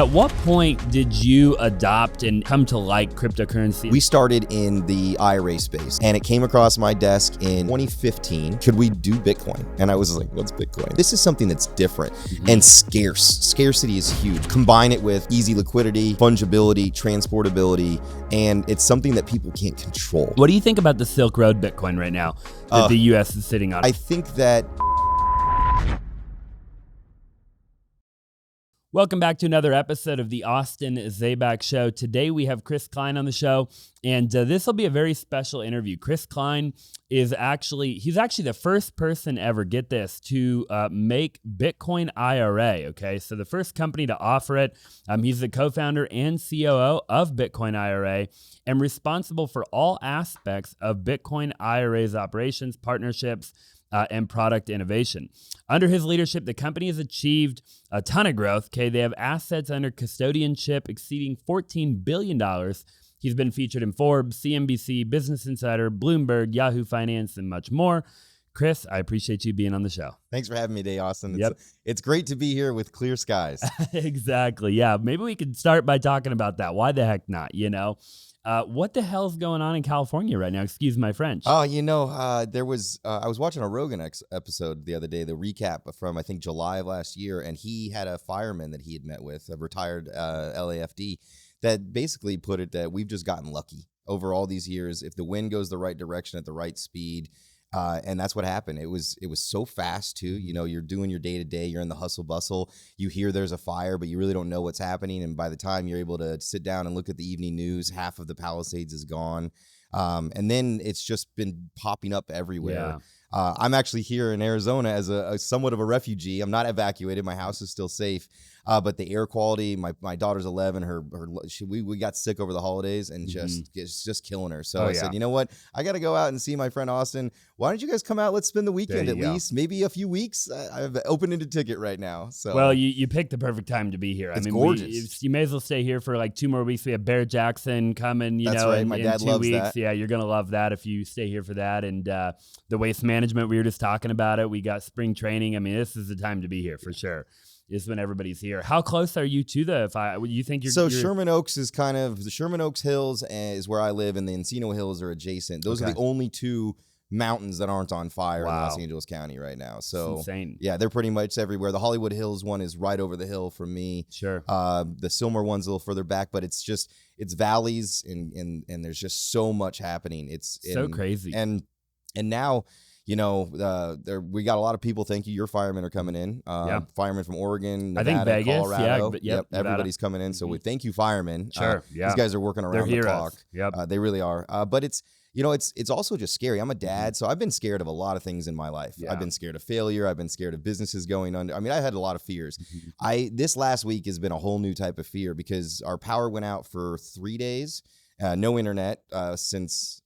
At what point did you adopt and come to like cryptocurrency? We started in the IRA space and it came across my desk in 2015. Could we do Bitcoin? And I was like, what's Bitcoin? This is something that's different and scarce. Scarcity is huge. Combine it with easy liquidity, fungibility, transportability, and it's something that people can't control. What do you think about the Silk Road Bitcoin right now that the US is sitting on? I think that... Welcome back to another episode of the Austin Zaback Show. Today we have Chris Kline on the show, and this will be a very special interview. Chris Kline is he's actually the first person ever, get this, to make Bitcoin IRA, okay? So the first company to offer it. He's the co-founder and COO of Bitcoin IRA and responsible for all aspects of Bitcoin IRA's operations, partnerships, and product innovation. Under his leadership, the company has achieved a ton of growth. Okay, they have assets under custodianship exceeding $14 billion. He's been featured in Forbes, CNBC, Business Insider, Bloomberg, Yahoo Finance, and much more. Chris, I appreciate you being on the show. Thanks for having me today, Austin. It's great to be here with clear skies. Exactly. Yeah, maybe we could start by talking about that. Why the heck not, you know? What the hell's going on in California right now? Excuse my French. Oh, you know, I was watching a Rogan episode the other day, the recap from, I think, July of last year, and he had a fireman that he had met with, a retired LAFD, that basically put it that we've just gotten lucky over all these years. If the wind goes the right direction at the right speed, and that's what happened. It was so fast too. You know, you're doing your day to day. You're in the hustle bustle. You hear there's a fire, but you really don't know what's happening. And by the time you're able to sit down and look at the evening news, half of the Palisades is gone. And then it's just been popping up everywhere. Yeah. I'm actually here in Arizona as a somewhat of a refugee. I'm not evacuated. My house is still safe. But the air quality, my daughter's 11. We got sick over the holidays and it's just killing her. So I said, you know what? I got to go out and see my friend Austin. Why don't you guys come out? Let's spend the weekend at least, maybe a few weeks. I've opened a ticket right now. So well, you picked the perfect time to be here. It's gorgeous. You may as well stay here for like 2 more weeks. We have Bear Jackson coming. That's right. My dad loves that. Yeah, you're gonna love that if you stay here for that. And the waste management, we were just talking about it. We got spring training. I mean, this is the time to be here for sure. Is when everybody's here. How close are you to you think you're... So Sherman Oaks is kind of, the Sherman Oaks Hills is where I live, and the Encino Hills are adjacent. Those are the only 2 mountains that aren't on fire in Los Angeles County right now. So it's insane. Yeah, they're pretty much everywhere. The Hollywood Hills one is right over the hill from me. Sure. The Silmar one's a little further back, but it's valleys and there's just so much happening. It's so crazy. And now, you know, we got a lot of people. Thank you. Your firemen are coming in. Firemen from Oregon, Nevada, I think Vegas, Colorado. Yep, everybody's coming in. So we thank you, firemen. Sure. These guys are working around the clock. Yep. They really are. But it's, you know, it's also just scary. I'm a dad, so I've been scared of a lot of things in my life. I've been scared of failure. I've been scared of businesses going under. I mean, I had a lot of fears. This last week has been a whole new type of fear because our power went out for 3 days. No internet since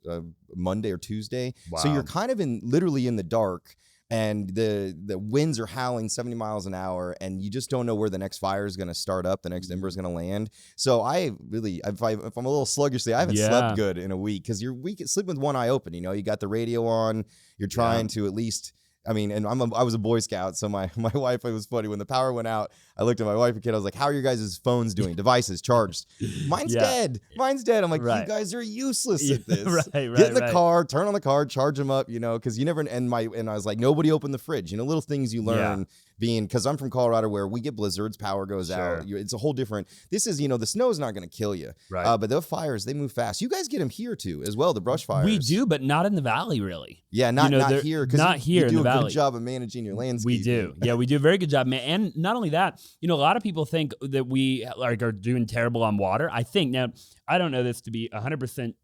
Monday or Tuesday. Wow. So you're kind of literally in the dark, and the winds are howling 70 miles an hour, and you just don't know where the next fire is going to start up, the next ember is going to land. So if I'm a little sluggish, I haven't slept good in a week because you're sleep with one eye open. You know, you got the radio on, you're trying to at least. I mean, and I was a Boy Scout, so my wife, it was funny. When the power went out, I looked at my wife and kid. I was like, how are your guys' phones doing? Devices charged. Mine's dead. Mine's dead. I'm like, you guys are useless at this. Get in the car, turn on the car, charge them up, you know, because you never, and I was like, nobody opened the fridge. You know, little things you learn because I'm from Colorado where we get blizzards, power goes out. It's a whole different, this is, you know, the snow's not going to kill you. Right. But those fires, they move fast. You guys get them here too, as well, the brush fires. We do, but not in the valley, really. Yeah, not here. Not here in the valley. You do a good job of managing your landscape. We do. Yeah, we do a very good job, man. And not only that, you know, a lot of people think that we are doing terrible on water. I think, now, I don't know this to be 100%,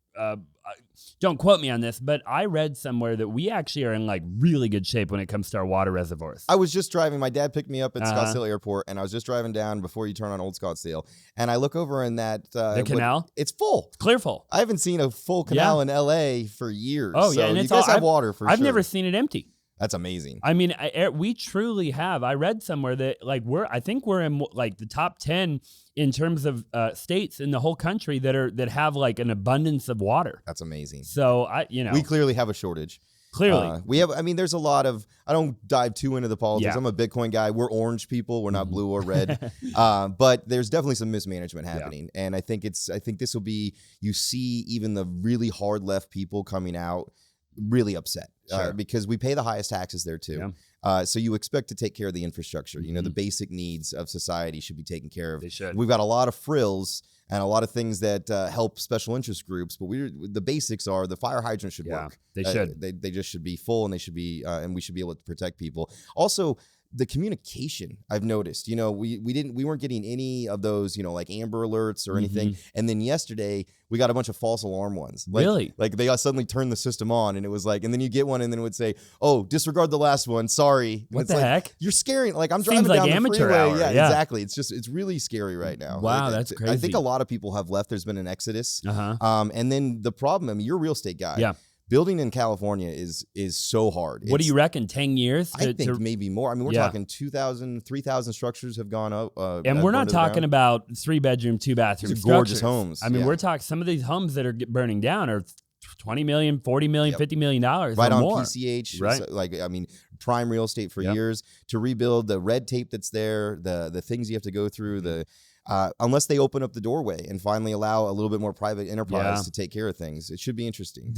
don't quote me on this, but I read somewhere that we actually are in like really good shape when it comes to our water reservoirs. I was just driving. My dad picked me up at Scottsdale Airport, and I was just driving down before you turn on Old Scottsdale, and I look over in that the canal. It's full. It's clear full. I haven't seen a full canal in LA for years. Oh yeah, so and you guys have water for sure. I've never seen it empty. That's amazing. I mean, we truly have. I read somewhere that like I think we're in like the top 10 in terms of states in the whole country that have like an abundance of water. That's amazing. So we clearly have a shortage. Clearly. We have, I mean, there's a lot of, I don't dive too into the politics. Yeah. I'm a Bitcoin guy. We're orange people. We're not blue or red. But there's definitely some mismanagement happening. And I think this will be, you see even the really hard left people coming out really upset because we pay the highest taxes there too. Yeah. So you expect to take care of the infrastructure. You know, the basic needs of society should be taken care of. They should. We've got a lot of frills and a lot of things that help special interest groups, but the basics are the fire hydrant should work. They should. They just should be full, and they should be, and we should be able to protect people. Also, the communication I've noticed, you know, we weren't getting any of those, you know, like Amber Alerts or anything. And then yesterday we got a bunch of false alarm ones. Like, really? Like they suddenly turned the system on, and it was like, and then you get one, and then it would say, "Oh, disregard the last one. Sorry." What the heck? You're scaring. Like I'm driving like down amateur the freeway. hour. Yeah, exactly. It's really scary right now. Wow, like, that's crazy. I think a lot of people have left. There's been an exodus. And then the problem. I mean, you're a real estate guy. Yeah. Building in California is so hard. What do you reckon? 10 years? I think maybe more. I mean, we're talking 2,000, 3,000 structures have gone up. And we're not talking about 3-bedroom, 2-bathroom structures. Gorgeous homes. I mean, we're talking some of these homes that are burning down are $20 million, $40 million, $50 million right on more. PCH. Right. So, like, I mean, prime real estate for years to rebuild the red tape that's there, the things you have to go through, unless they open up the doorway and finally allow a little bit more private enterprise to take care of things. It should be interesting.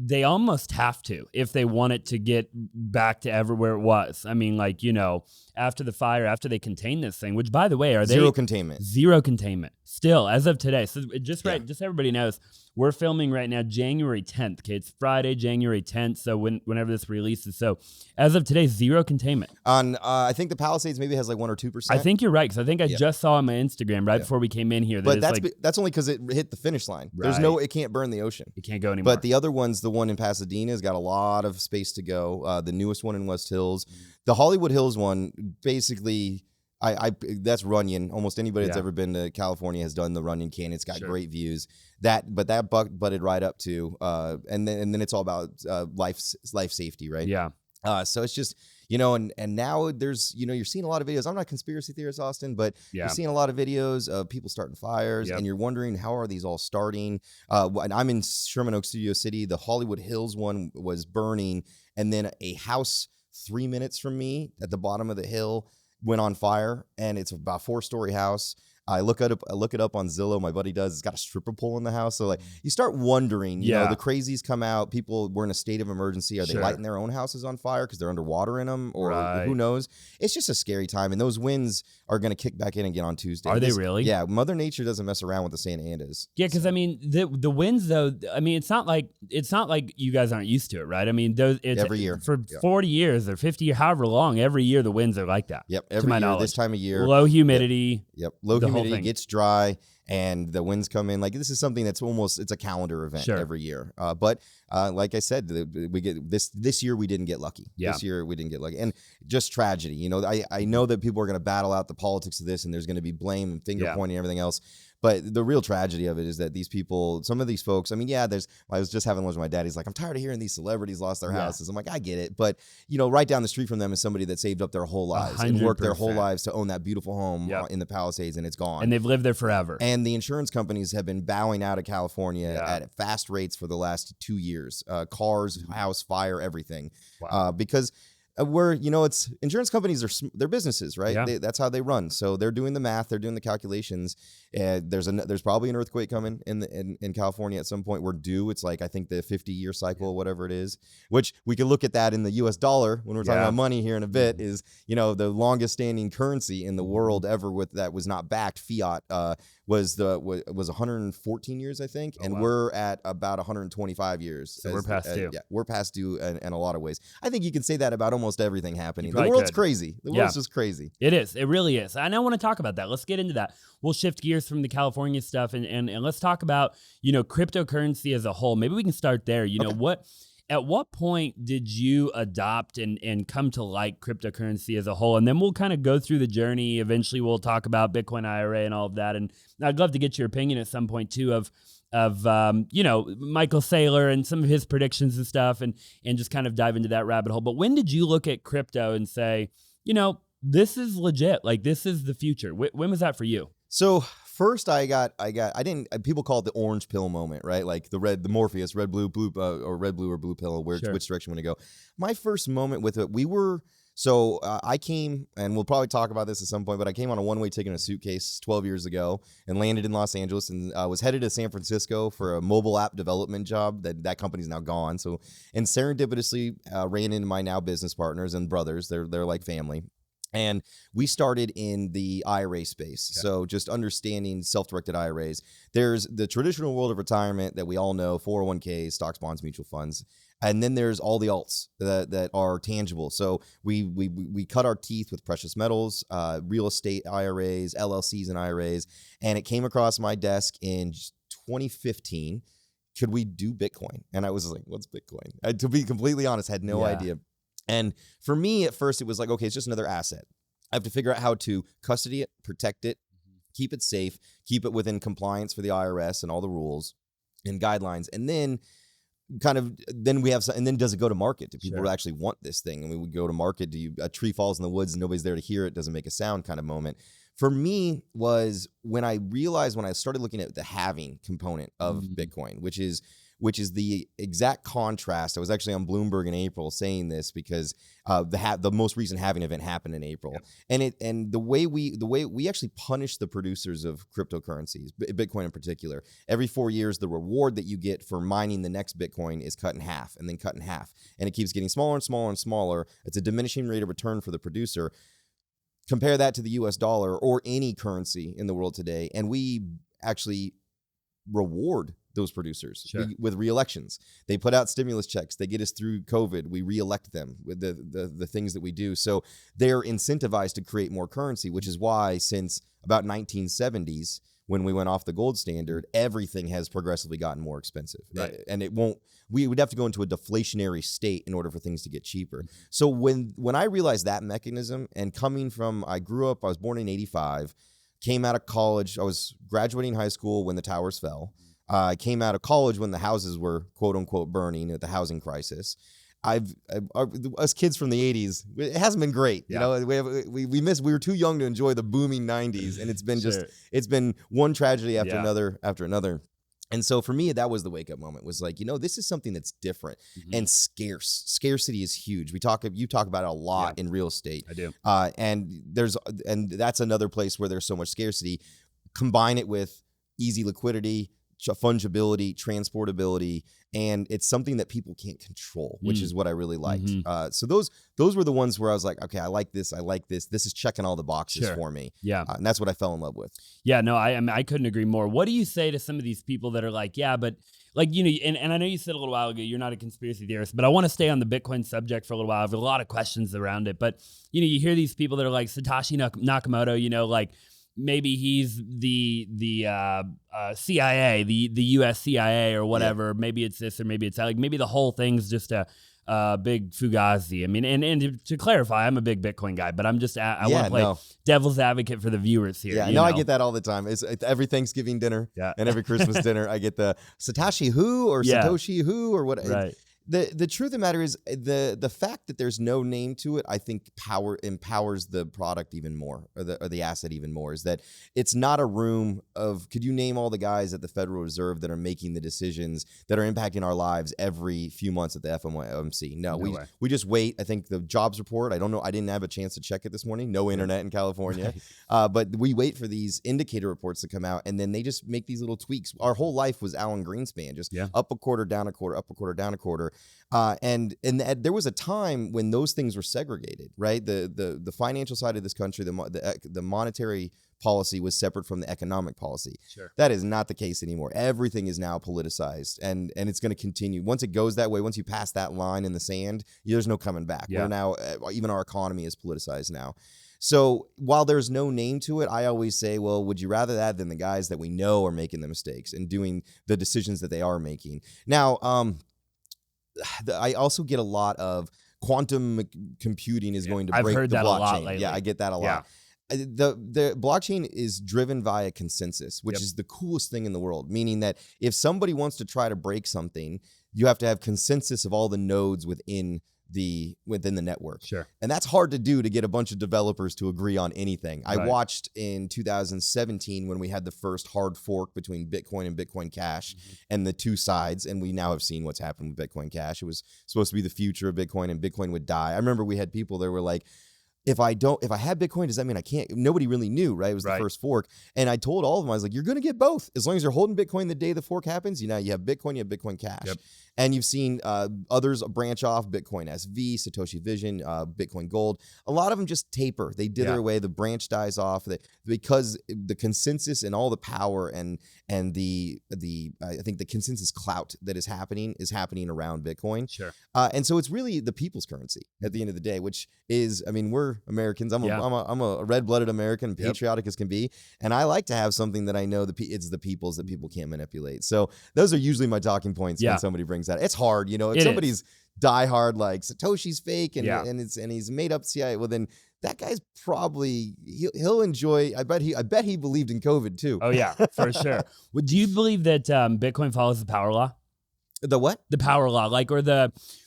They almost have to if they want it to get back to everywhere it was. I mean, like, you know, after the fire, after they contain this thing, which by the way, Zero containment. Zero containment. Still, as of today. So just just everybody knows, we're filming right now January 10th. Okay, it's Friday, January 10th. So whenever this releases. So as of today, zero containment. On I think the Palisades maybe has like 1 or 2%. I think you're right, because I think I just saw on my Instagram right before we came in here. But that's only because it hit the finish line. Right. It can't burn the ocean. It can't go anymore. But the other ones, the one in Pasadena has got a lot of space to go. The newest one in West Hills. The Hollywood Hills one, basically, that's Runyon. Almost anybody that's ever been to California has done the Runyon Canyon. It's got great views. That butted right up to, and then it's all about life safety, right? Yeah. So it's just, you know, and now there's, you know, you're seeing a lot of videos. I'm not a conspiracy theorist, Austin, but you're seeing a lot of videos of people starting fires, and you're wondering, how are these all starting? And I'm in Sherman Oaks, Studio City. The Hollywood Hills one was burning, and then a house 3 minutes from me at the bottom of the hill went on fire, and it's about a 4-story house. I look it up on Zillow. My buddy does. It's got a stripper pole in the house. So like you start wondering, you know, the crazies come out. People were in a state of emergency. Are they lighting their own houses on fire because they're underwater in them, or who knows? It's just a scary time. And those winds are going to kick back in again on Tuesday. Are they really? Yeah. Mother Nature doesn't mess around with the Santa Anas. Yeah, because I mean the winds though. I mean it's not like you guys aren't used to it, right? I mean it's every year for 40 years or 50 years, however long. Every year the winds are like that. Yep. Every year, this time of year. Low humidity. Yep. Low humidity gets dry, and the winds come in. Like this is something that's it's a calendar event every year. But like I said, we get this year we didn't get lucky. Yeah. This year we didn't get lucky, and just tragedy. You know, I know that people are going to battle out the politics of this, and there's going to be blame and finger pointing and everything else. But the real tragedy of it is that these people, some of these folks, I mean, I was just having lunch with my dad. He's like, I'm tired of hearing these celebrities lost their houses. I'm like, I get it. But, you know, right down the street from them is somebody that saved up their whole lives 100%. And worked their whole lives to own that beautiful home in the Palisades, and it's gone. And they've lived there forever. And the insurance companies have been bowing out of California at fast rates for the last 2 years. Cars, house, fire, everything. Wow. Because it's insurance companies they're businesses, right? Yeah. That's how they run. So they're doing the math, they're doing the calculations. There's probably an earthquake coming in California at some point. We're due. It's like I think the 50-year cycle, whatever it is. Which we can look at that in the U.S. dollar when we're talking about money here in a bit. Is the longest standing currency in the world ever that was not backed. Fiat was 114 years, I think, and we're at about 125 years. So we're past due. Yeah, we're past due in a lot of ways. I think you can say that about almost everything happening. The world's crazy. The world's just crazy. It is. It really is. And I want to talk about that. Let's get into that. We'll shift gears from the California stuff and let's talk about, cryptocurrency as a whole. Maybe we can start there. At what point did you adopt and come to like cryptocurrency as a whole? And then we'll kind of go through the journey. Eventually we'll talk about Bitcoin IRA and all of that. And I'd love to get your opinion at some point too of Michael Saylor and some of his predictions and stuff and just kind of dive into that rabbit hole. But when did you look at crypto and say, this is legit, like this is the future? When was that for you? So first I didn't, people call it the orange pill moment, right? Like the Morpheus, red, blue, or red, blue, or blue pill, which direction you want to go. My first moment with it, I came, and we'll probably talk about this at some point, but I came on a one-way ticket in a suitcase 12 years ago and landed in Los Angeles, and was headed to San Francisco for a mobile app development job. That company's now gone. So, and serendipitously ran into my now business partners and brothers. They're like family. And we started in the IRA space. Okay. So just understanding self-directed IRAs. There's the traditional world of retirement that we all know, 401ks, stocks, bonds, mutual funds. And then there's all the alts that are tangible. So we cut our teeth with precious metals, real estate IRAs, LLCs and IRAs. And it came across my desk in 2015. Could we do Bitcoin? And I was like, what's Bitcoin? To be completely honest, I had no idea. And for me, at first, it was like, okay, it's just another asset. I have to figure out how to custody it, protect it, keep it safe, keep it within compliance for the IRS and all the rules and guidelines. And then then does it go to market? Do people actually want this thing? And we would go to market. A tree falls in the woods and nobody's there to hear it, doesn't make a sound kind of moment. For me was when I started looking at the halving component of Bitcoin, which is the exact contrast. I was actually on Bloomberg in April saying this because the most recent halving event happened in April, and the way we actually punish the producers of cryptocurrencies, Bitcoin in particular. Every 4 years, the reward that you get for mining the next Bitcoin is cut in half, and then cut in half, and it keeps getting smaller and smaller and smaller. It's a diminishing rate of return for the producer. Compare that to the US dollar or any currency in the world today, and we actually reward those producers with re-elections. They put out stimulus checks. They get us through COVID. We re-elect them with the things that we do. So they're incentivized to create more currency, which is why since about 1970s, when we went off the gold standard, everything has progressively gotten more expensive. Right. And we would have to go into a deflationary state in order for things to get cheaper. So when I realized that mechanism, and I was born in 85, came out of college. I was graduating high school when the towers fell. I came out of college when the houses were quote unquote burning at the housing crisis. Us kids from the 80s, it hasn't been great. You know, we were too young to enjoy the booming 90s, and it's been it's been one tragedy after another. And so for me, that was the wake up moment, was like, this is something that's different and scarce. Scarcity is huge. You talk about it a lot in real estate. I do. And that's another place where there's so much scarcity. Combine it with easy liquidity, fungibility, transportability, and it's something that people can't control, which is what I really liked. So those were the ones where I was like, okay, I like this. This is checking all the boxes for me. Yeah. And that's what I fell in love with. Yeah, no, I couldn't agree more. What do you say to some of these people that are like, yeah, but like, and I know you said a little while ago, you're not a conspiracy theorist, but I want to stay on the Bitcoin subject for a little while. I have a lot of questions around it, but you hear these people that are like Satoshi Nakamoto, like, maybe he's the CIA, the U.S. CIA or whatever. Yeah. Maybe it's this or maybe it's that. Like maybe the whole thing's just a big fugazi. I mean, and to clarify, I'm a big Bitcoin guy, but I'm just I want to play devil's advocate for the viewers here. Yeah, I get that all the time. It's every Thanksgiving dinner and every Christmas dinner, I get the Satoshi who or Satoshi who or what. Right. The truth of the matter is the fact that there's no name to it, I think empowers the product even more, or the asset even more, is that it's not a room of, could you name all the guys at the Federal Reserve that are making the decisions that are impacting our lives every few months at the FOMC? No, we just wait. I think the jobs report, I don't know, I didn't have a chance to check it this morning. No internet in California. But we wait for these indicator reports to come out, and then they just make these little tweaks. Our whole life was Alan Greenspan, just up a quarter, down a quarter, up a quarter, down a quarter. And there was a time when those things were segregated, right? The financial side of this country, the monetary policy was separate from the economic policy. Sure. That is not the case anymore. Everything is now politicized, and it's going to continue. Once it goes that way, once you pass that line in the sand, there's no coming back. Yeah. We're now, even our economy is politicized now. So while there's no name to it, I always say, well, would you rather that than the guys that we know are making the mistakes and doing the decisions that they are making? Now, I also get a lot of quantum computing is going to break the blockchain. A lot lately. Yeah, I get that a lot. The blockchain is driven via consensus, which is the coolest thing in the world, meaning that if somebody wants to try to break something, you have to have consensus of all the nodes within within the network. Sure. And that's hard to do, to get a bunch of developers to agree on anything. I Right. watched in 2017 when we had the first hard fork between Bitcoin and Bitcoin Cash and the two sides. And we now have seen what's happened with Bitcoin Cash. It was supposed to be the future of Bitcoin, and Bitcoin would die. I remember we had people that were like, if I have Bitcoin, does that mean I can't? Nobody really knew, right? It was the first fork. And I told all of them, I was like, you're going to get both. As long as you're holding Bitcoin the day the fork happens, you have Bitcoin, you have Bitcoin Cash. Yep. And you've seen others branch off, Bitcoin SV, Satoshi Vision, Bitcoin Gold. A lot of them just taper. They dither away. The branch dies off because the consensus and all the power and the I think the consensus clout that is happening around Bitcoin. Sure. And so it's really the people's currency at the end of the day, which is, we're Americans. I'm a red-blooded American, patriotic as can be, and I like to have something that I know it's the people's that people can't manipulate. So those are usually my talking points when somebody brings that. It's hard, if somebody's diehard like Satoshi's fake and he's made up CIA, well then that guy's probably he'll enjoy. I bet he believed in COVID too. Oh yeah, for sure. Well, do you believe that Bitcoin follows the power law? The what? The power law,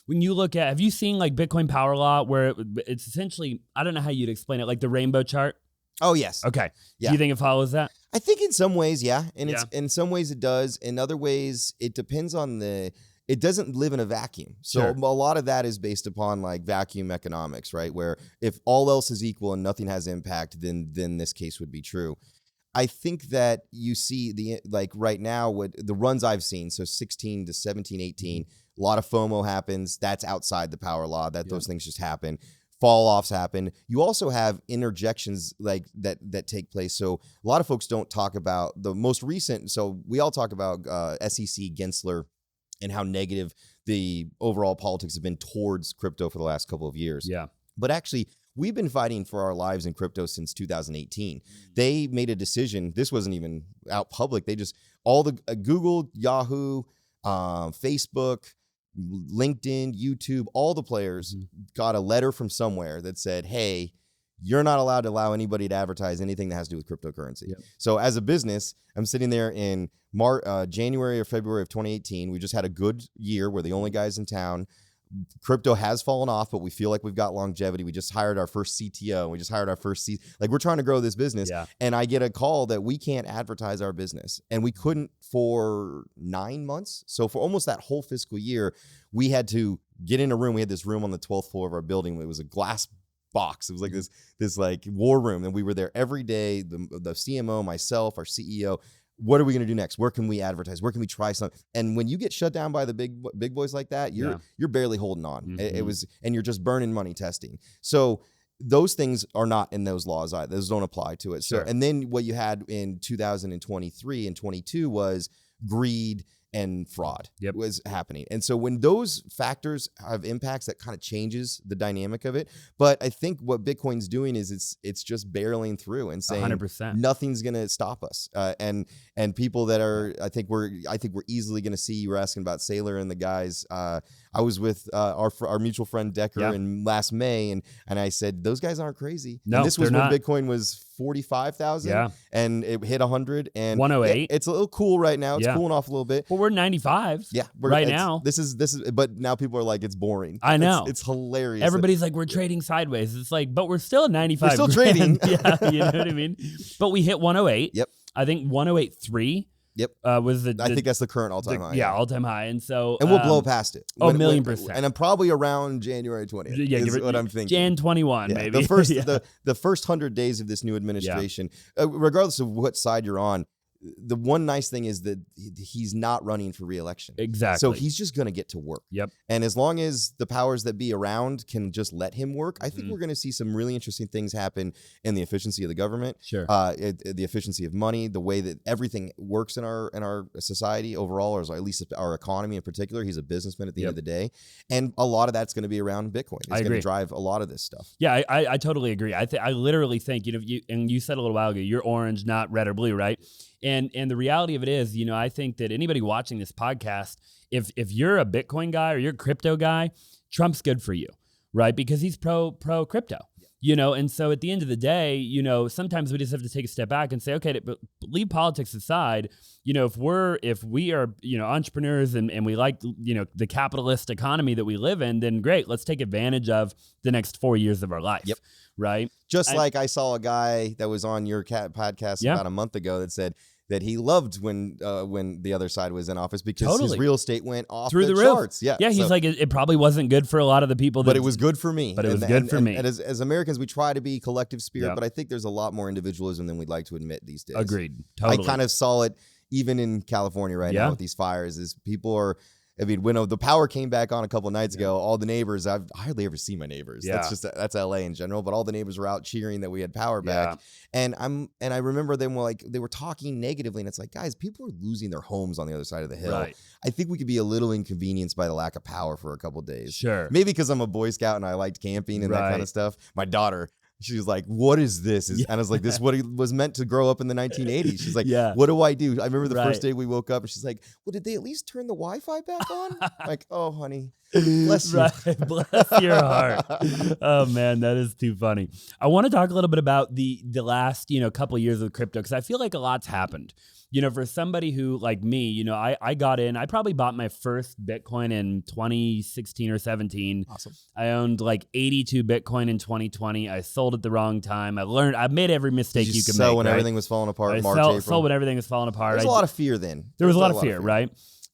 when you look at, have you seen like Bitcoin power law where it's essentially, I don't know how you'd explain it, like the rainbow chart? Oh yes. Okay. Yeah. Do you think it follows that? I think in some ways, yeah. And it's in some ways it does. In other ways, it depends on it doesn't live in a vacuum. So a lot of that is based upon like vacuum economics, right? Where if all else is equal and nothing has impact, then this case would be true. I think that you see right now, what the runs I've seen, so 16 to 17, 18, a lot of FOMO happens. That's outside the power law. Those things just happen. Fall offs happen. You also have interjections like that take place. So a lot of folks don't talk about the most recent. So we all talk about SEC Gensler and how negative the overall politics have been towards crypto for the last couple of years. Yeah. But actually, we've been fighting for our lives in crypto since 2018. They made a decision. This wasn't even out public. They just, all the Google, Yahoo, Facebook, LinkedIn, YouTube, all the players got a letter from somewhere that said, hey, you're not allowed to allow anybody to advertise anything that has to do with cryptocurrency. Yep. So as a business, I'm sitting there in January or February of 2018. We just had a good year. We're the only guys in town. Crypto has fallen off, but we feel like we've got longevity. We just hired our first CTO. We just hired our first we're trying to grow this business. Yeah. And I get a call that we can't advertise our business. And we couldn't for 9 months. So for almost that whole fiscal year, we had to get in a room. We had this room on the 12th floor of our building. It was a glass box. It was like this like war room. And we were there every day. The CMO, myself, our CEO. What are we going to do next? Where can we advertise? Where can we try something? And when you get shut down by the big boys like that, you're barely holding on. Mm-hmm. It was, and you're just burning money testing. So those things are not in those laws either. Those don't apply to it. Sure. So, and then what you had in 2023 and 22 was greed and fraud was happening. And so when those factors have impacts, that kind of changes the dynamic of it. But I think what Bitcoin's doing is it's just barreling through and saying 100%. Nothing's going to stop us. And people that are, I think we're easily going to see, you were asking about Saylor and the guys. I was with our mutual friend Decker in last May, and I said, those guys aren't crazy. No, and this was when not. Bitcoin was 45,000 and it hit 100 and 108. It's a little cool right now. It's cooling off a little bit. Well, we're 95. Yeah, right now. This is, but now people are like, it's boring. I know. It's hilarious. Everybody's like, we're trading sideways. It's like, but we're still at 95. We're still trading. Yeah, you know what I mean? But we hit 108. Yep. I think 108.3. Yep. Was I think that's the current all-time high. Yeah, all-time high. And so and we'll blow past it. Oh, $1,000,000%. And I'm probably around January 20th. Yeah, is what I'm thinking. Jan 21, maybe. The first the first 100 days of this new administration, regardless of what side you're on, the one nice thing is that he's not running for re-election. Exactly. So he's just going to get to work. Yep. And as long as the powers that be around can just let him work, I think we're going to see some really interesting things happen in the efficiency of the government. Sure. The efficiency of money, the way that everything works in our society overall, or at least our economy in particular. He's a businessman at the end of the day. And a lot of that's going to be around Bitcoin. It's going to drive a lot of this stuff. Yeah, I totally agree. I literally think, you said a little while ago, you're orange, not red or blue, right? And the reality of it is, I think that anybody watching this podcast, if you're a Bitcoin guy or you're a crypto guy, Trump's good for you, right? Because he's pro crypto. And so at the end of the day, sometimes we just have to take a step back and say, okay, but leave politics aside. If we are, entrepreneurs and we like, the capitalist economy that we live in, then great, let's take advantage of the next 4 years of our life. Yep. Right. Just like I saw a guy that was on your podcast about a month ago that said that he loved when the other side was in office because his real estate went off through the charts. Roof. Yeah. He's like, it probably wasn't good for a lot of the people. But it was good for me. But it was good for me. And as Americans, we try to be collective spirit, but I think there's a lot more individualism than we'd like to admit these days. Agreed. Totally. I kind of saw it even in California right now with these fires is people are... I mean, when the power came back on a couple of nights ago, all the neighbors, I hardly ever see my neighbors. Yeah. That's LA in general, but all the neighbors were out cheering that we had power back. And I remember them they were talking negatively, and it's like, guys, people are losing their homes on the other side of the hill. Right. I think we could be a little inconvenienced by the lack of power for a couple of days. Sure. Maybe because I'm a Boy Scout and I liked camping and that kind of stuff. My daughter, she was like, what is this? And I was like, this is what it was meant to grow up in the 1980s. She's like, what do I do? I remember the first day we woke up and she's like, well, did they at least turn the Wi-Fi back on? Like, oh, honey, bless you. Bless your heart. Oh, man, that is too funny. I want to talk a little bit about the last, couple of years of crypto because I feel like a lot's happened. For somebody who, like me, I got in, I probably bought my first Bitcoin in 2016 or 17. Awesome. I owned like 82 Bitcoin in 2020. I sold at the wrong time. I made every mistake you could make. When everything was falling apart, April? Sold when everything was falling apart. There's a lot of fear then. There was a lot of fear, right?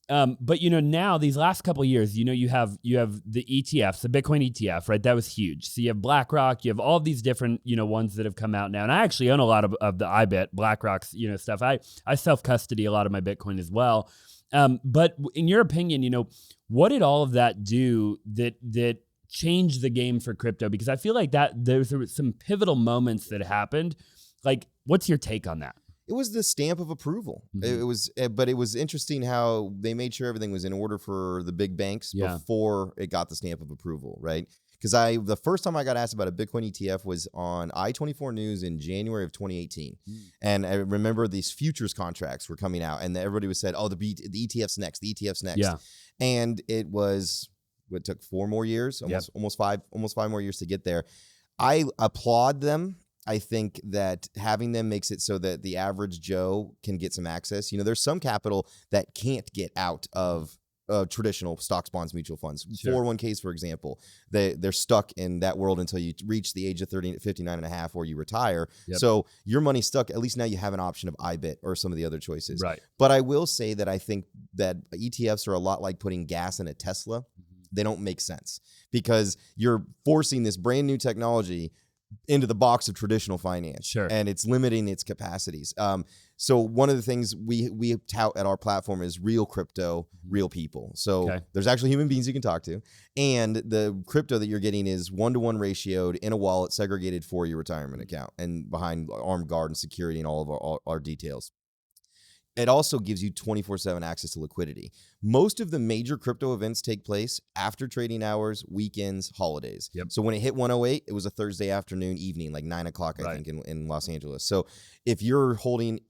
But now these last couple of years, you have the ETFs, the Bitcoin ETF, right? That was huge. So you have BlackRock, you have all these different, ones that have come out now. And I actually own a lot of the IBIT, BlackRock's, stuff. I self-custody a lot of my Bitcoin as well. But in your opinion, what did all of that do that changed the game for crypto? Because I feel like there were some pivotal moments that happened. Like, what's your take on that? It was the stamp of approval. Mm-hmm. But it was interesting how they made sure everything was in order for the big banks before it got the stamp of approval, right? Because the first time I got asked about a Bitcoin ETF was on I-24 News in January of 2018. And I remember these futures contracts were coming out and everybody was said, oh, the ETF's next, the ETF's next. Yeah. And it took 4 more years, almost five more years to get there. I applaud them. I think that having them makes it so that the average Joe can get some access. There's some capital that can't get out of traditional stocks, bonds, mutual funds. Sure. 401ks, for example, they're stuck in that world until you reach the age of 59 and a half or you retire. Yep. So your money's stuck. At least now you have an option of IBIT or some of the other choices. Right. But I will say that I think that ETFs are a lot like putting gas in a Tesla. They don't make sense because you're forcing this brand new technology into the box of traditional finance. Sure. And it's limiting its capacities. So one of the things we tout at our platform is real crypto, real people. So there's actually human beings you can talk to. And the crypto that you're getting is 1-to-1 ratioed in a wallet segregated for your retirement account and behind armed guard and security and all of our details. It also gives you 24/7 access to liquidity. Most of the major crypto events take place after trading hours, weekends, holidays. Yep. So when it hit 108, it was a Thursday afternoon, evening, like 9 o'clock, I think, in Los Angeles. So if you're holding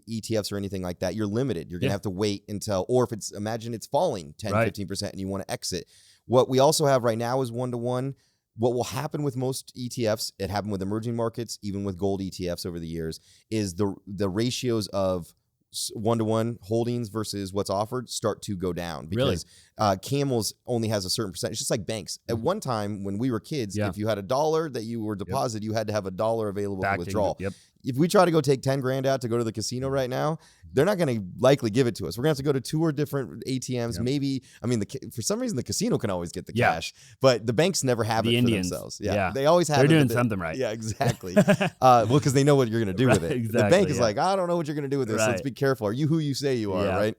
ETFs or anything like that, you're limited. You're going to have to wait until, or if imagine it's falling 10, 15% and you want to exit. What we also have right now is 1-to-1. What will happen with most ETFs, it happened with emerging markets, even with gold ETFs over the years, is the ratios of 1-to-1 holdings versus what's offered start to go down because Camels only has a certain percentage. Just like banks. At one time when we were kids, if you had $1 that you were deposited, you had to have $1 available for withdrawal. If we try to go take 10 grand out to go to the casino right now, they're not going to likely give it to us. We're going to have to go to 2 or different ATMs. Maybe, for some reason, the casino can always get the cash, but the banks never have it for themselves. They always have it. They're doing something right. Yeah, exactly. Well, because they know what you're going to do with it. Exactly, the bank is like, I don't know what you're going to do with this. Let's be careful. Are you who you say you are, right?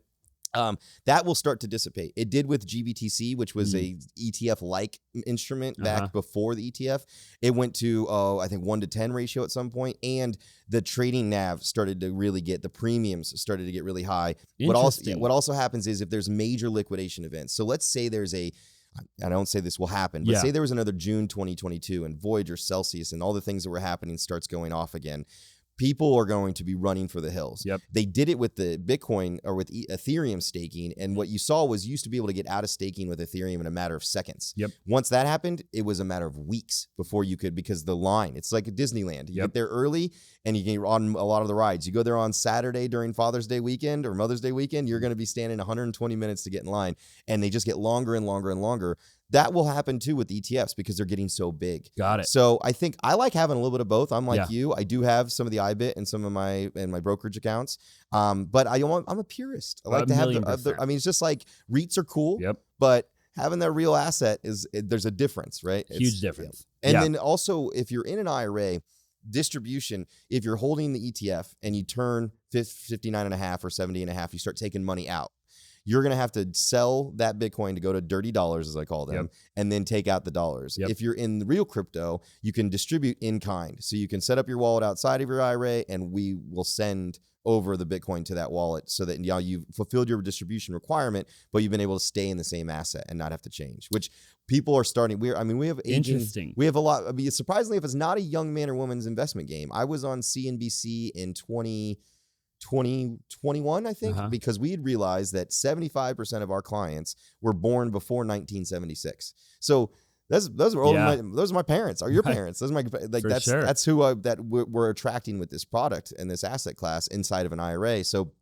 That will start to dissipate. It did with GBTC, which was a ETF-like instrument back before the ETF. It went to, I think 1-to-10 ratio at some point, and the trading nav started to really get, the premiums started to get really high. What also happens is if there's major liquidation events. So let's say there's I don't say this will happen, but say there was another June 2022 and Voyager, Celsius, and all the things that were happening starts going off again. people are going to be running for the hills. Yep. They did it with the Bitcoin or with Ethereum staking. And what you saw was you used to be able to get out of staking with Ethereum in a matter of seconds. Yep. Once that happened, it was a matter of weeks before you could, because the line, it's like a Disneyland. You get there early and you can on a lot of the rides. You go there on Saturday during Father's Day weekend or Mother's Day weekend, you're going to be standing 120 minutes to get in line, and they just get longer and longer and longer. That will happen too with ETFs because they're getting so big. Got it. So I think I like having a little bit of both. I'm like you. I do have some of the IBIT and some of my brokerage accounts. But I'm a purist. I like to have I mean, it's just like REITs are cool. Yep. But having that real asset there's a difference, right? Huge difference. And then also, if you're in an IRA distribution, if you're holding the ETF and you turn 59.5 or 70.5, you start taking money out. You're going to have to sell that Bitcoin to go to dirty dollars, as I call them, and then take out the dollars. If you're in the real crypto, you can distribute in kind. So you can set up your wallet outside of your IRA, and we will send over the Bitcoin to that wallet so that you've fulfilled your distribution requirement, but you've been able to stay in the same asset and not have to change, which people are starting. We have aging, interesting. We have a lot. I mean, surprisingly, if it's not a young man or woman's investment game, I was on CNBC in 2021, I think, because we had realized that 75% of our clients were born before 1976. So those are old. Those are my parents. Are your parents? Those are my that's who we're attracting with this product and this asset class inside of an IRA. So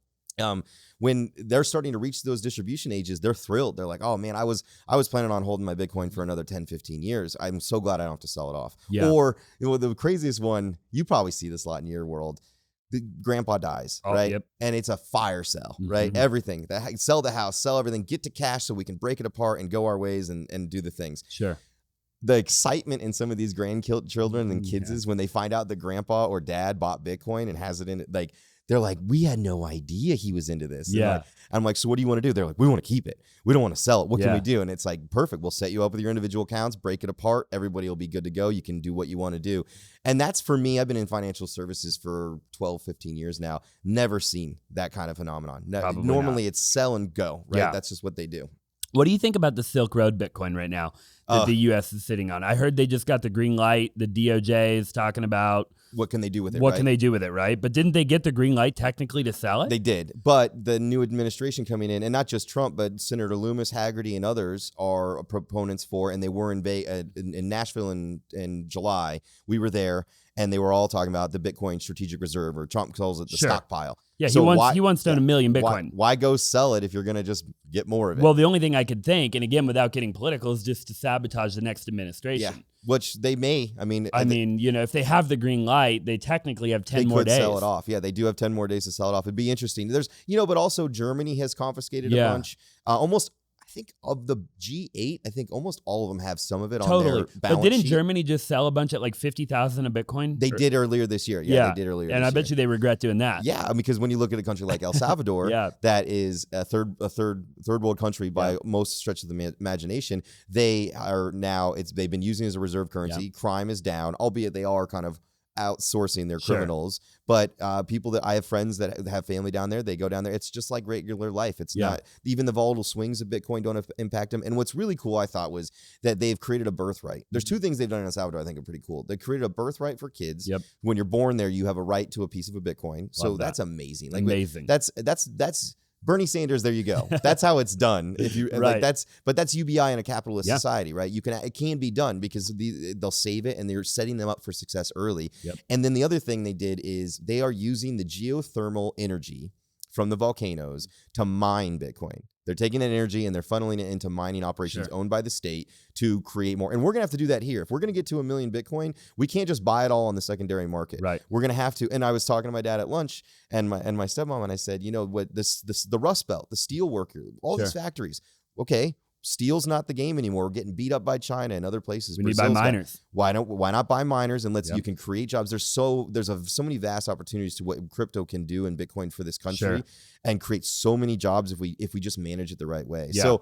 when they're starting to reach those distribution ages, they're thrilled. They're like, oh man, I was planning on holding my Bitcoin for another 10, 15 years. I'm so glad I don't have to sell it off. Or the craziest one, you probably see this a lot in your world. The grandpa dies, right? And it's a fire sale, right? Everything. Sell the house, sell everything, get to cash so we can break it apart and go our ways and do the things. Sure. The excitement in some of these grandchildren and kids is when they find out that grandpa or dad bought Bitcoin and has it in it. Like, they're like, we had no idea he was into this. And I'm like, so what do you want to do? They're like, we want to keep it. We don't want to sell it. What can we do? And it's like, perfect. We'll set you up with your individual accounts, break it apart. Everybody will be good to go. You can do what you want to do. And that's for me. I've been in financial services for 12, 15 years now. Never seen that kind of phenomenon. Normally it's sell and go, right? That's just what they do. What do you think about the Silk Road Bitcoin right now that the U.S. is sitting on? I heard they just got the green light. The DOJ is talking about what can they do with it? What can they do with it, right? But didn't they get the green light technically to sell it? They did. But the new administration coming in, and not just Trump, but Senator Loomis, Haggerty, and others are proponents for, and they were in Nashville in July. We were there, and they were all talking about the Bitcoin strategic reserve, or Trump calls it the stockpile. Yeah, so he wants to own 1 million Bitcoin. Why go sell it if you're going to just get more of it? Well, the only thing I could think, and again, without getting political, is just to sabotage the next administration. Yeah, which they may. I mean, if they have the green light, they technically have 10 more days. They could sell it off. Yeah, they do have 10 more days to sell it off. It'd be interesting. There's, but also Germany has confiscated a bunch. Almost, I think of the G8, I think almost all of them have some of it on their balance But didn't sheet. Germany just sell a bunch at like 50,000 a Bitcoin? They did earlier this year. Yeah, they did earlier and this I bet year. you they regret doing that. Yeah, because when you look at a country like El Salvador, that is a third world country by most stretch of the imagination, they are now, they've been using it as a reserve currency. Crime is down, albeit they are kind of outsourcing their criminals. But people that I have friends that have family down there, they go down there. It's just like regular life. It's not, even the volatile swings of Bitcoin don't impact them. And what's really cool, I thought, was that they've created a birthright. There's two things they've done in El Salvador I think are pretty cool. They created a birthright for kids. When you're born there, you have a right to a piece of a Bitcoin. So that's amazing. Like, amazing. That's Bernie Sanders, there you go. That's how it's done. If you but that's UBI in a capitalist society, right? It can be done because they'll save it and they're setting them up for success early. And then the other thing they did is they are using the geothermal energy from the volcanoes to mine Bitcoin. They're taking that energy and they're funneling it into mining operations owned by the state to create more. And we're going to have to do that here. If we're going to get to 1 million Bitcoin, we can't just buy it all on the secondary market. Right. We're going to have to. And I was talking to my dad at lunch and my stepmom, and I said, what the Rust Belt, the steel worker, all these factories. Okay. Steel's not the game anymore. We're getting beat up by China and other places. We need to buy miners. Why not buy miners and you can create jobs? There's so many vast opportunities to what crypto can do and Bitcoin for this country and create so many jobs if we just manage it the right way. So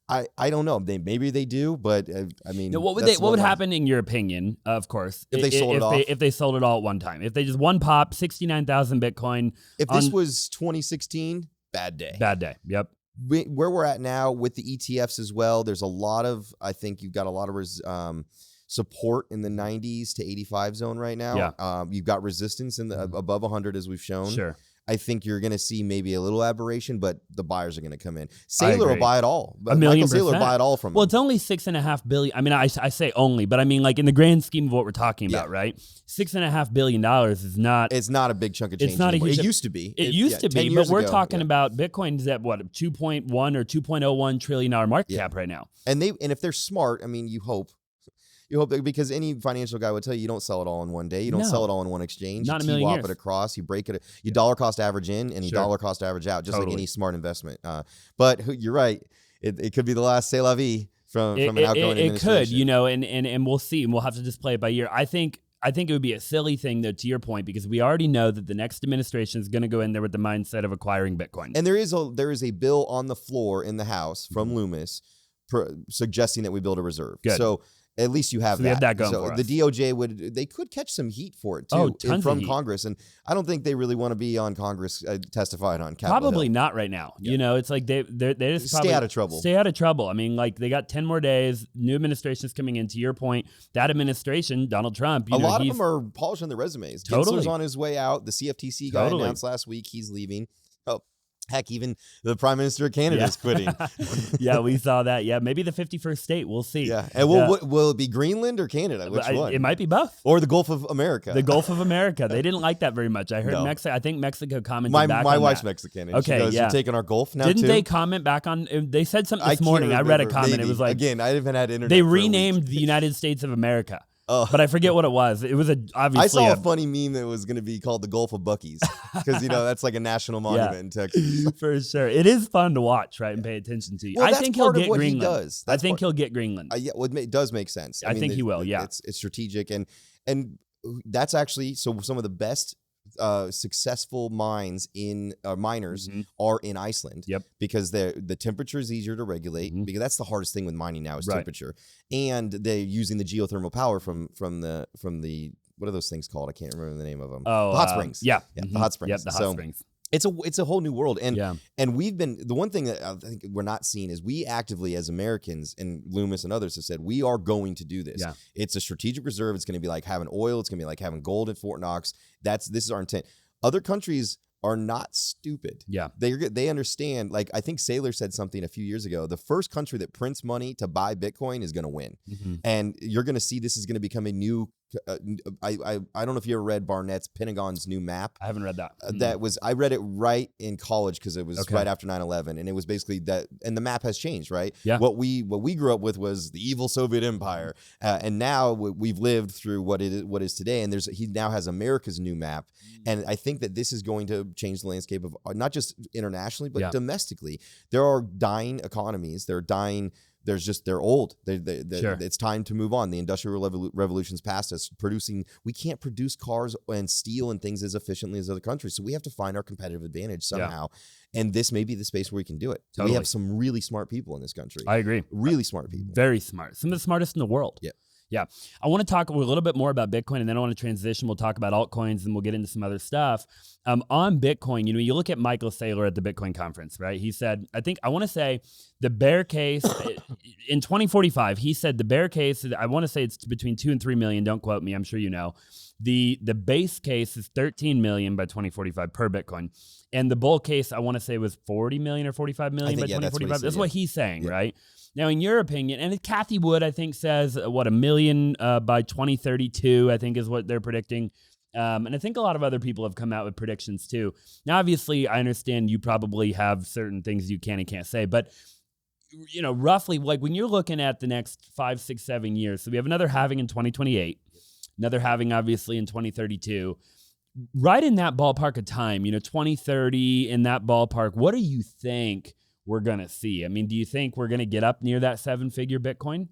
I don't know. Maybe they do, but I mean, now, what would happen in your opinion? Of course, if they sold it off, if they sold it all at one time, if they just one pop 69,000 Bitcoin. If this was 2016, bad day. Bad day. Yep. Where we're at now with the ETFs as well, there's a lot of, I think you've got a lot of support in the 90s to 85 zone right now. Yeah. You've got resistance in the above 100 as we've shown. Sure. I think you're going to see maybe a little aberration, but the buyers are going to come in. Saylor will buy it all. $1 million%. Michael Saylor will buy it all from Well, them. it's only $6.5 billion. I mean, I say only, but I mean, like in the grand scheme of what we're talking about, right? $6.5 billion is not. It's not a big chunk of change. It's not anymore. a huge. It used to be. It used to be, but we're talking about Bitcoin's at what, 2.1 or $2.01 trillion market cap right now. And if they're smart, I mean, you hope that, because any financial guy would tell you, you don't sell it all in one day. You don't sell it all in one exchange. Not you a million TWAP years. it across. You break it. You dollar cost average in, and you dollar cost average out, just like any smart investment. But you're right. It could be the last c'est la vie from an outgoing administration. It could, and we'll see. And we'll have to just play it by ear. I think it would be a silly thing, though, to your point, because we already know that the next administration is going to go in there with the mindset of acquiring Bitcoin. And there is a bill on the floor in the House from Loomis suggesting that we build a reserve. Good. So at least you have that. We have that going for us. The DOJ they could catch some heat for it too from Congress, and I don't think they really want to be on Congress testifying on Capitol Probably Hill. not right now. Yeah. It's like they just stay out of trouble. Stay out of trouble. I mean, like they got 10 more days. New administration's coming in. To your point, that administration, Donald Trump. A lot of them are polishing their resumes. Totally. Gensler's on his way out. The CFTC guy announced last week he's leaving. Oh. Heck, even the Prime Minister of Canada is quitting. Yeah, we saw that. Yeah, maybe the 51st state. We'll see. Yeah, and will it be Greenland or Canada? Which one? It might be both. Or the Gulf of America. The Gulf of America. They didn't like that very much. I heard I think Mexico commented back on that. My wife's Mexican. And she goes, you're taking our Gulf now, Didn't they comment back on? They said something this morning. I read a comment. Maybe. It was like, again, I haven't had internet. They renamed the United States of America. But I forget what it was. It was obviously. I saw a funny meme that was going to be called the Gulf of Buc-ee's because that's like a national monument in Texas. For sure, it is fun to watch, right, and pay attention to. Well, I think he'll get Greenland. He does. I think he'll get Greenland. It does make sense. I think he will. Yeah, it's strategic, and that's actually some of the best successful miners are in Iceland. Yep. Because the temperature is easier to regulate, because that's the hardest thing with mining now is temperature, and they're using the geothermal power from the what are those things called? I can't remember the name of them. Oh, the hot springs. Yeah, the hot springs. Yep, the hot springs. It's a whole new world, and we've been, the one thing that I think we're not seeing is we actively as Americans, and Loomis and others have said, we are going to do this. Yeah. It's a strategic reserve. It's going to be like having oil. It's going to be like having gold at Fort Knox. This is our intent. Other countries are not stupid. Yeah. They understand. Like, I think Saylor said something a few years ago. The first country that prints money to buy Bitcoin is going to win. And you're going to see this is going to become a new, I don't know if you ever read Barnett's Pentagon's new map. I haven't read that. I read it right in college because it was right after 9/11, and it was basically that, and the map has changed, right? Yeah. What we grew up with was the evil Soviet Empire, and now we've lived through what is today, and he now has America's new map, and I think that this is going to change the landscape of not just internationally but domestically. There are dying economies. They're dying. They're old. It's time to move on. The Industrial Revolution's past us. We can't produce cars and steel and things as efficiently as other countries. So we have to find our competitive advantage somehow. Yeah. And this may be the space where we can do it. Totally. We have some really smart people in this country. I agree. Really smart people. Very smart. Some of the smartest in the world. Yeah. Yeah. I want to talk a little bit more about Bitcoin, and then I want to transition. We'll talk about altcoins, and we'll get into some other stuff. On Bitcoin, you look at Michael Saylor at the Bitcoin conference, right? He said, I want to say the bear case in 2045, he said the bear case, I want to say it's between 2 and 3 million. Don't quote me. I'm sure you know. The base case is 13 million by 2045 per Bitcoin. And the bull case, I want to say, was 40 million or 45 million by 2045. That's what he's saying, right? Now, in your opinion, and Kathy Wood, I think, says, $1 million by 2032, I think is what they're predicting. And I think a lot of other people have come out with predictions too. Now, obviously, I understand you probably have certain things you can and can't say, but roughly, like when you're looking at the next 5, 6, 7 years, so we have another halving in 2028, another halving, obviously, in 2032. Right in that ballpark of time, 2030, in that ballpark, what do you think we're going to see? I mean, do you think we're going to get up near that 7-figure Bitcoin?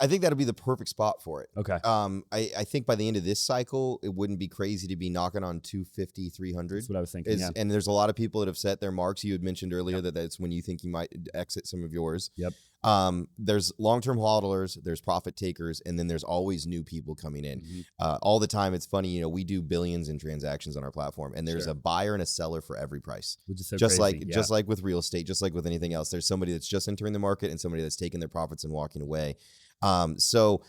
I think that'll be the perfect spot for it. Okay. I think by the end of this cycle, it wouldn't be crazy to be knocking on 250, 300. That's what I was thinking, And there's a lot of people that have set their marks. You had mentioned earlier that that's when you think you might exit some of yours. Yep. There's long-term hodlers, there's profit takers, and then there's always new people coming in. All the time. It's funny, we do billions in transactions on our platform, and there's a buyer and a seller for every price. Which is so just crazy. Just like with real estate, just like with anything else, there's somebody that's just entering the market and somebody that's taking their profits and walking away. So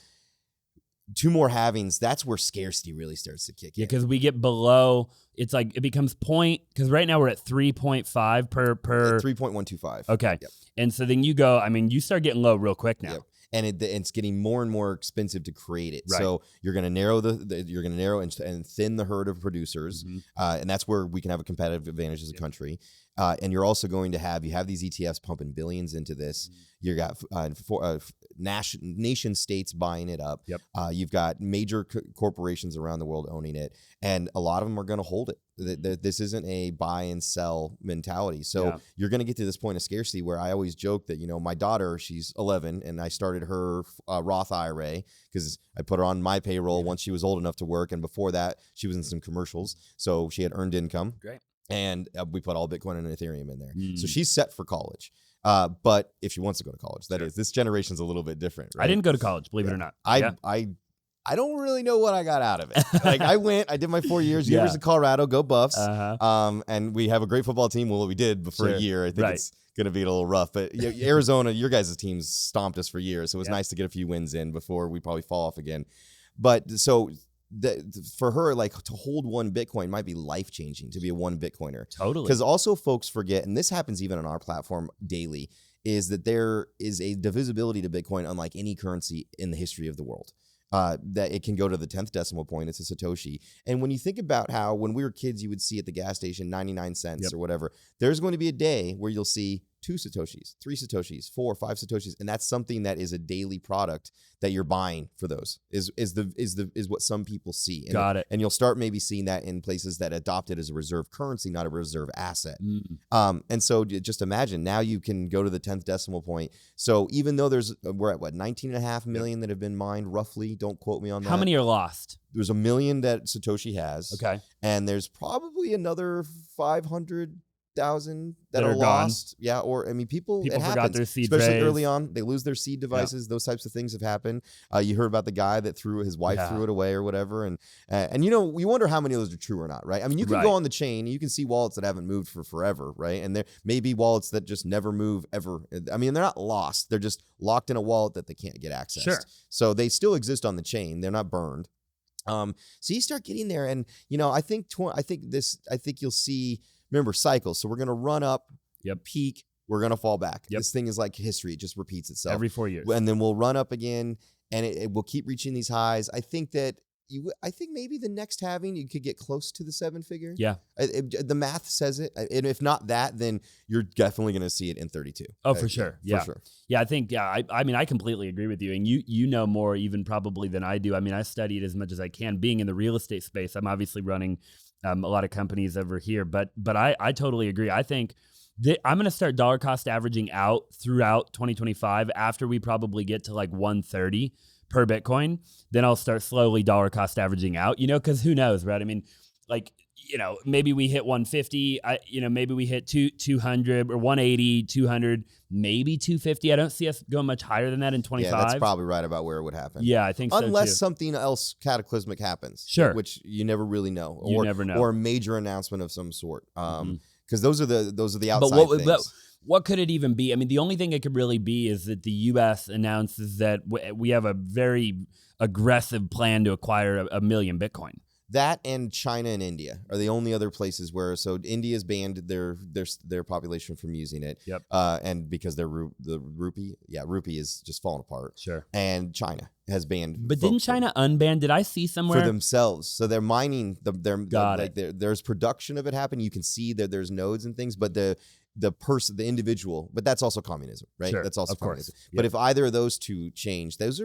2 more halvings, that's where scarcity really starts to kick in. Yeah, because we get below, it's like it becomes because right now we're at 3.5 per 3.125. Okay. Yep. And so then you start getting low real quick now. Yep. And it's getting more and more expensive to create it. Right. So you're going to narrow and thin the herd of producers, and that's where we can have a competitive advantage as a country. And you're also going to have these ETFs pumping billions into this. You got nation states buying it up. Yep. You've got major corporations around the world owning it, and a lot of them are going to hold it. This isn't a buy and sell mentality. So you're going to get to this point of scarcity where I always joke that, my daughter, she's 11, and I started her Roth IRA because I put her on my payroll once she was old enough to work. And before that, she was in some commercials. So she had earned income. Great. And we put all Bitcoin and Ethereum in there. So she's set for college. But if she wants to go to college, that is, this generation's a little bit different, right? I didn't go to college, believe it or not. I don't really know what I got out of it. Like I did my 4 years, University of Colorado, go Buffs. And we have a great football team. Well, we did for a year. I think it's going to be a little rough, but Arizona, your guys' teams stomped us for years. So it was nice to get a few wins in before we probably fall off again. But so for her, like to hold one Bitcoin might be life-changing to be a one Bitcoiner. Totally. Because also folks forget, and this happens even on our platform daily, is that there is a divisibility to Bitcoin unlike any currency in the history of the world. That it can go to the 10th decimal point. It's a Satoshi. And when you think about how when we were kids, you would see at the gas station 99 cents or whatever, there's going to be a day where you'll see 2 Satoshis, 3 Satoshis, 4, 5 Satoshis. And that's something that is a daily product that you're buying for those is what some people see. And Got it. And you'll start maybe seeing that in places that adopt it as a reserve currency, not a reserve asset. And so just imagine now you can go to the 10th decimal point. So even though we're at 19.5 million that have been mined roughly, don't quote me on that. How many are lost? There's 1 million that Satoshi has. Okay. And there's probably another 500,000 that are gone. lost. Yeah, or people forgot their seed especially trays. early on. They lose their seed devices. Those types of things have happened. You heard about the guy that his wife threw it away or whatever, and we wonder how many of those are true or not, right? I mean, you can go on the chain, you can see wallets that haven't moved for forever, right? And there may be wallets that just never move ever. I mean, they're not lost; they're just locked in a wallet that they can't get accessed. Sure. So they still exist on the chain; they're not burned. So you start getting there, and I think you'll see. Remember cycles. So we're going to run up, peak, we're going to fall back. This thing is like history. It just repeats itself. Every 4 years. And then we'll run up again, and it will keep reaching these highs. I think maybe the next halving, you could get close to the 7-figure. Yeah. The math says it. And if not that, then you're definitely going to see it in 32. Oh, for sure. Yeah. For sure. Yeah, I think, I mean, I completely agree with you. And you know more even probably than I do. I mean, I study it as much as I can. Being in the real estate space, I'm obviously running a lot of companies over here, but I totally agree. I think I'm going to start dollar cost averaging out throughout 2025 after we probably get to like 130 per Bitcoin. Then I'll start slowly dollar cost averaging out, because who knows, right? I mean, like, maybe we hit 150, maybe we hit 200 or 180, 200, maybe 250. I don't see us going much higher than that in 25. Yeah, that's probably right about where it would happen. Yeah, I think so Unless too. something else cataclysmic happens. Sure. Which you never really know. You never know. Or a major announcement of some sort. Because those are the outside things. But what could it even be? I mean, the only thing it could really be is that the U.S. announces that we have a very aggressive plan to acquire 1 million Bitcoin. That and China and India are the only other places where. So India's banned their population from using it. Yep. And because the rupee is just falling apart. Sure. And China has banned. But didn't China unban? Did I see somewhere for themselves? So they're mining there's production of it happen. You can see that there's nodes and things, but the individual, but that's also communism, right? Sure, that's also communism. Yep. But if either of those two change, that's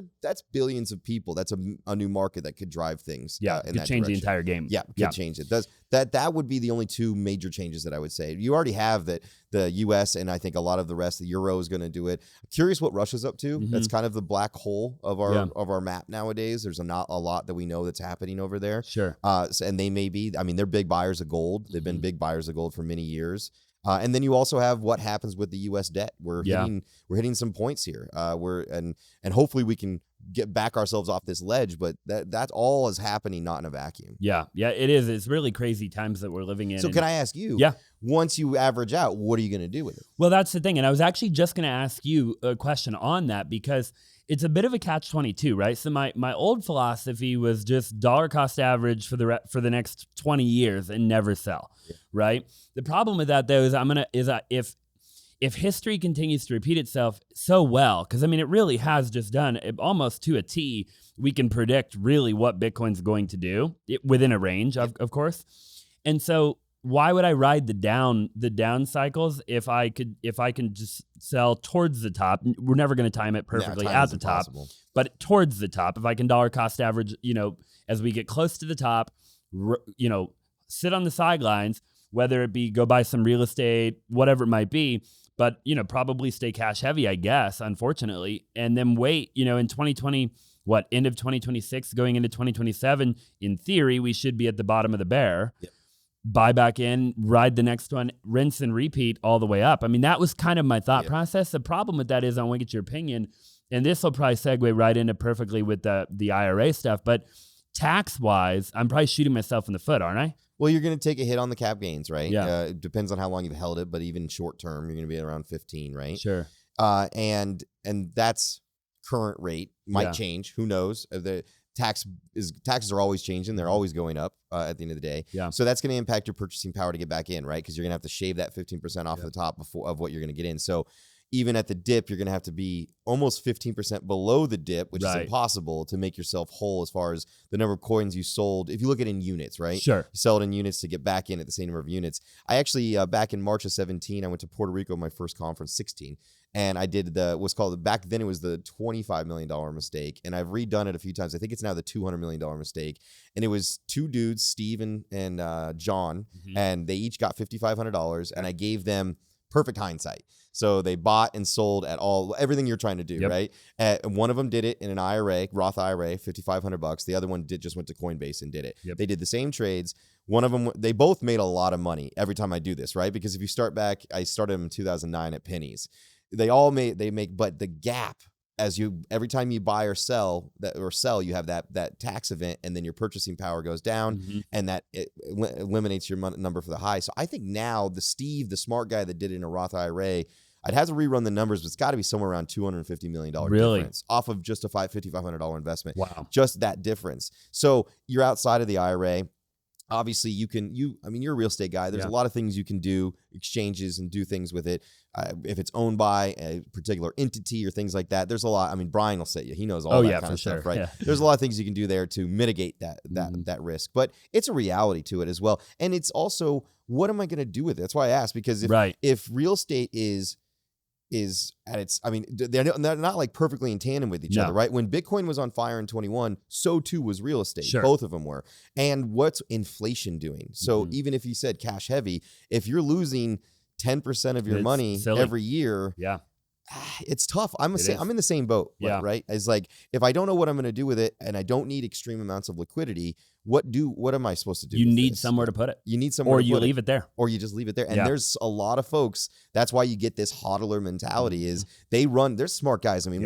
billions of people. That's a new market that could drive things. Yeah, in could that change direction. the entire game. Yeah, could change it. That would be the only 2 major changes that I would say. You already have that the U.S. and I think a lot of the rest. The euro is going to do it. I'm curious what Russia's up to. That's kind of the black hole of our map nowadays. There's not a lot that we know that's happening over there. Sure. And they may be. I mean, they're big buyers of gold. They've been big buyers of gold for many years. And then you also have what happens with the U.S. debt. We're hitting some points here. And hopefully we can get back ourselves off this ledge. But that all is happening not in a vacuum. Yeah, it is. It's really crazy times that we're living in. So can I ask you? Yeah. Once you average out, what are you going to do with it? Well, that's the thing. And I was actually just going to ask you a question on that because it's a bit of a catch-22, right? So my old philosophy was just dollar cost average for the next 20 years and never sell, right? The problem with that though is if history continues to repeat itself so well, because I mean it really has just done it almost to a T. We can predict really what Bitcoin's going to do within a range, of course, and so. Why would I ride the down cycles if I can just sell towards the top? We're never going to time it perfectly at the top, but towards the top. If I can dollar cost average, as we get close to the top, sit on the sidelines, whether it be go buy some real estate, whatever it might be, but probably stay cash heavy, I guess, unfortunately, and then wait, in 2020, end of 2026, going into 2027, in theory, we should be at the bottom of the bear. Yep. Buy back in, ride the next one, rinse and repeat all the way up. I mean, that was kind of my thought process. The problem with that is, I want to get your opinion, and this will probably segue right into perfectly with the IRA stuff, but tax-wise, I'm probably shooting myself in the foot, aren't I? Well, you're going to take a hit on the cap gains, right? Yeah. It depends on how long you've held it, but even short term, you're going to be at around 15, right? Sure. And that's current rate. Might change. Who knows? The taxes are always changing. They're always going up at the end of the day. Yeah. So that's going to impact your purchasing power to get back in, right? Because you're going to have to shave that 15% off the top of what you're going to get in. So even at the dip, you're going to have to be almost 15% below the dip, which is impossible to make yourself whole as far as the number of coins you sold. If you look at it in units, right? Sure. You sell it in units to get back in at the same number of units. I actually, back in March of 17, I went to Puerto Rico, my first conference, 16. And I did what's called, back then it was the $25 million mistake. And I've redone it a few times. I think it's now the $200 million mistake. And it was two dudes, Steve and John, and they each got $5,500. And I gave them perfect hindsight. So they bought and sold at everything you're trying to do, right? And one of them did it in an IRA, Roth IRA, $5,500. The other one just went to Coinbase and did it. They did the same trades. One of them, they both made a lot of money every time I do this, right? Because if you start back, I started them in 2009 at pennies. They make, but the gap every time you buy or sell, you have that tax event, and then your purchasing power goes down, and that it eliminates your number for the high. So I think now the smart guy that did it in a Roth IRA, I'd have to rerun the numbers, but it's got to be somewhere around $250 million difference off of just a $5,500 investment. Wow. Just that difference. So you're outside of the IRA. Obviously, you're a real estate guy. There's a lot of things you can do, exchanges, and do things with it. If it's owned by a particular entity or things like that, there's a lot. I mean, Brian will say he knows all that kind of stuff, right? Yeah. There's a lot of things you can do there to mitigate that risk. But it's a reality to it as well. And it's also, what am I going to do with it? That's why I asked, because if real estate is at its, I mean, they're not like perfectly in tandem with each other, right? When Bitcoin was on fire in 21, so too was real estate. Sure. Both of them were. And what's inflation doing? So even if you said cash heavy, if you're losing 10% of your money every year, it's tough. I'm in the same boat, right? It's like, if I don't know what I'm going to do with it, and I don't need extreme amounts of liquidity, what am I supposed to do? You need somewhere to put it. You need somewhere, or you leave it there, or you just leave it there. And there's a lot of folks. That's why you get this hodler mentality. Is they're smart guys. I mean,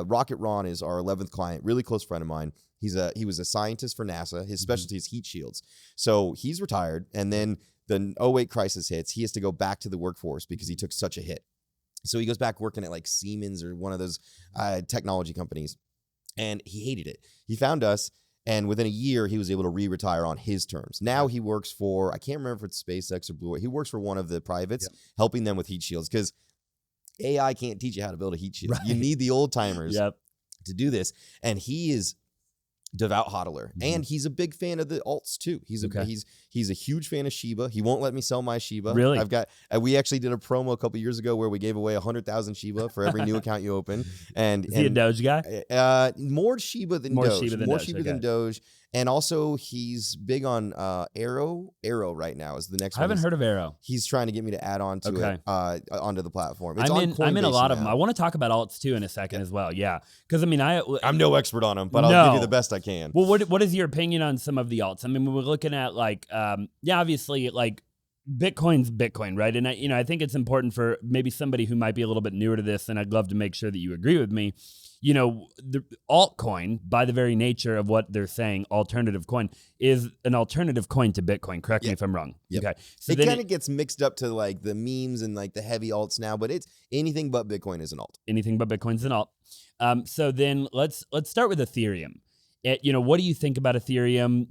Rocket Ron is our 11th client, really close friend of mine. He was a scientist for NASA. His specialty is heat shields. So he's retired, and then the 08 crisis hits. He has to go back to the workforce because he took such a hit. So he goes back working at like Siemens or one of those technology companies, and he hated it. He found us, and within a year, he was able to re-retire on his terms. Now he works for, I can't remember if it's SpaceX or Blue. He works for one of the privates, helping them with heat shields, because AI can't teach you how to build a heat shield. Right. You need the old timers to do this, and he is devout hodler, and he's a big fan of the alts too. He's a huge fan of Shiba. He won't let me sell my Shiba. Really? We actually did a promo a couple years ago where we gave away 100,000 Shiba for every new account you open. And is he a Doge guy? More Shiba than Doge. More Shiba than Doge. And also, he's big on Arrow. Arrow right now is the next one. I haven't heard of Arrow. He's trying to get me to add on to it, onto the platform. I'm in a lot of them. I want to talk about alts too in a second as well. Yeah, because I mean, I'm no expert on them, but I'll give you the best I can. Well, what is your opinion on some of the alts? I mean, we're looking at like, obviously, like Bitcoin's Bitcoin, right? And I think it's important for maybe somebody who might be a little bit newer to this, and I'd love to make sure that you agree with me. The altcoin, by the very nature of what they're saying, alternative coin, is an alternative coin to Bitcoin. Correct me if I'm wrong. Yep. Okay. So it kind of gets mixed up to like the memes and like the heavy alts now, but it's anything but Bitcoin is an alt. Anything but Bitcoin's an alt. So then let's start with Ethereum. What do you think about Ethereum?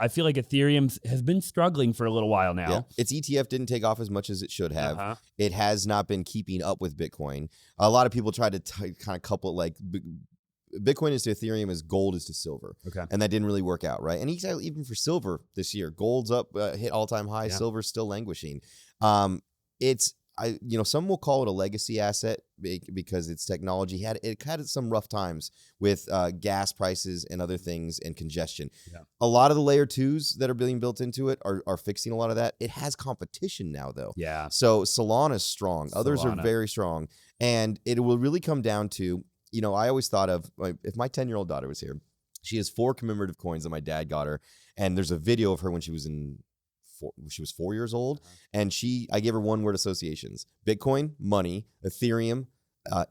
I feel like Ethereum has been struggling for a little while now. Yeah. Its ETF didn't take off as much as it should have. It has not been keeping up with Bitcoin. A lot of people try to kind of couple like Bitcoin is to Ethereum as gold is to silver. Okay. And that didn't really work out, right? And even for silver this year, gold's up, hit all-time high, silver's still languishing. Some will call it a legacy asset because its technology it had some rough times with gas prices and other things and congestion. Yeah. A lot of the layer 2s that are being built into it are fixing a lot of that. It has competition now, though. Yeah. So Solana's strong. Others are very strong. And it will really come down to, I always thought of, if my 10-year-old daughter was here, she has 4 commemorative coins that my dad got her. And there's a video of her when she was 4 years old, and I gave her one-word associations: Bitcoin, money; Ethereum,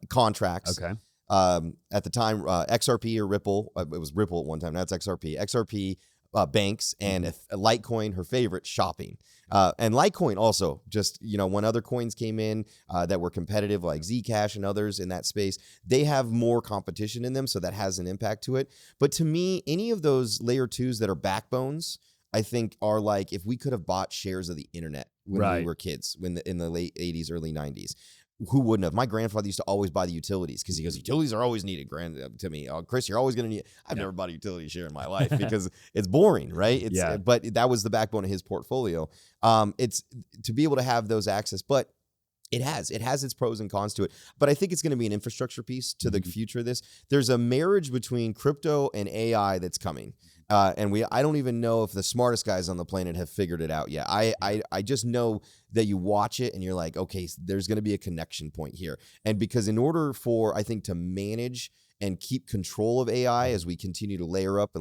contracts. Okay. At the time, XRP or Ripple. It was Ripple at one time. Now it's XRP. XRP, banks, and Litecoin, her favorite, shopping. And Litecoin also, just when other coins came in that were competitive, like Zcash and others in that space, they have more competition in them, so that has an impact to it. But to me, any of those layer 2s that are backbones, I think are like if we could have bought shares of the internet when we were kids, in the late 80s, early 90s. Who wouldn't have? My grandfather used to always buy the utilities because he goes, utilities are always needed, to me. Oh, Chris, you're always going to need. I've never bought a utility share in my life because it's boring, right? But that was the backbone of his portfolio. It's to be able to have those access, but it has its pros and cons to it. But I think it's going to be an infrastructure piece to the future of this. There's a marriage between crypto and AI that's coming. And I don't even know if the smartest guys on the planet have figured it out yet. I just know that you watch it and you're like, okay, there's going to be a connection point here. And because in order for, I think, to manage and keep control of AI as we continue to layer up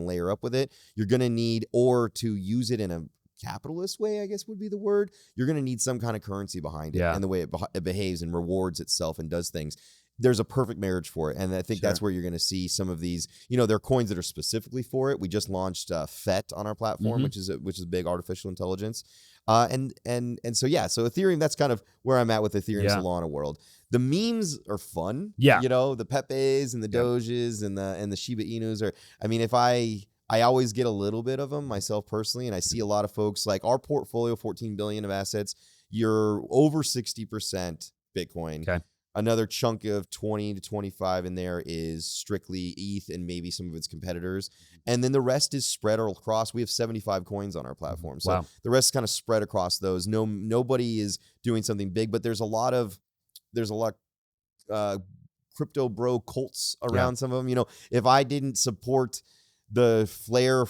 with it, you're going to need, or to use it in a capitalist way, I guess would be the word, you're going to need some kind of currency behind it and the way it behaves and rewards itself and does things. There's a perfect marriage for it. And I think that's where you're going to see some of these, there are coins that are specifically for it. We just launched FET on our platform, which is big artificial intelligence. So Ethereum, that's kind of where I'm at with Ethereum Solana world. The memes are fun. Yeah. The Pepes and the Doges and the Shiba Inus I always get a little bit of them myself personally. And I see a lot of folks like our portfolio, 14 billion of assets, you're over 60% Bitcoin. Okay. Another chunk of 20 to 25 in there is strictly ETH and maybe some of its competitors. And then the rest is spread across. We have 75 coins on our platform. So the rest is kind of spread across those. Nobody is doing something big, but there's a lot crypto bro cults around some of them. If I didn't support the Flare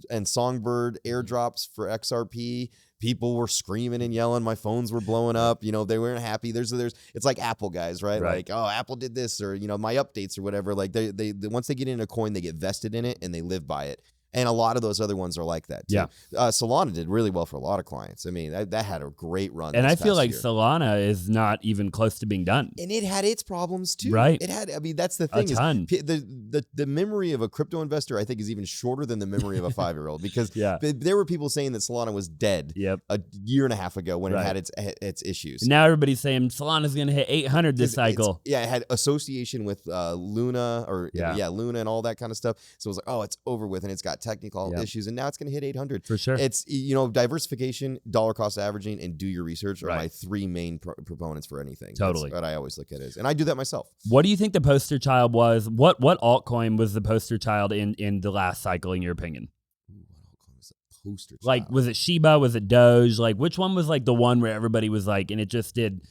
and Songbird airdrops for XRP, people were screaming and yelling. My phones were blowing up. They weren't happy. It's like Apple guys, right? Like, oh, Apple did this, or my updates or whatever. Like they once they get in a coin, they get vested in it and they live by it. And a lot of those other ones are like that too. Yeah. Solana did really well for a lot of clients. I mean, that had a great run. And I feel like Solana is not even close to being done. And it had its problems too. Right. That's the thing. A ton. The memory of a crypto investor, I think, is even shorter than the memory of a 5-year-old because there were people saying that Solana was dead a year and a half ago when it had its issues. And now everybody's saying Solana's going to hit 800 this cycle. It had association with Luna Luna and all that kind of stuff. So it was like, oh, it's over with, and it's got technical issues, and now it's going to hit 800 for sure. It's diversification, dollar cost averaging, and do your research are my 3 main proponents for anything. Totally. That's what I always look at and I do that myself. What do you think the poster child was? What altcoin was the poster child in the last cycle, in your opinion? What altcoin was the poster child? Like, was it Shiba? Was it Doge? Like, which one was like the one where everybody was like, and it just did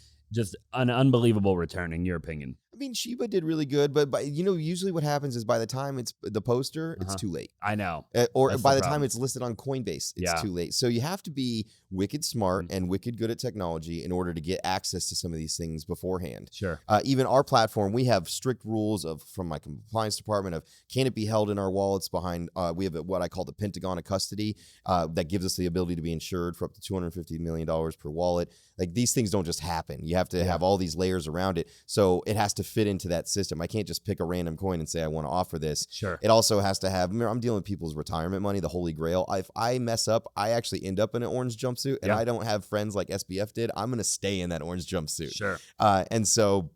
an unbelievable return, in your opinion? I mean, Shiba did really good, but usually what happens is by the time it's the poster, it's too late. I know. Or by the time it's listed on Coinbase, it's too late. So you have to be wicked smart and wicked good at technology in order to get access to some of these things beforehand. Sure. Even our platform, we have strict rules from my compliance department of can it be held in our wallets behind, we have what I call the Pentagon of custody that gives us the ability to be insured for up to $250 million per wallet. Like these things don't just happen. You have to have all these layers around it. So it has to fit into that system. I can't just pick a random coin and say, I want to offer this. Sure. It also has to have, I'm dealing with people's retirement money, the holy grail. If I mess up, I actually end up in an orange jumpsuit and I don't have friends like SBF did. I'm going to stay in that orange jumpsuit. Sure. And so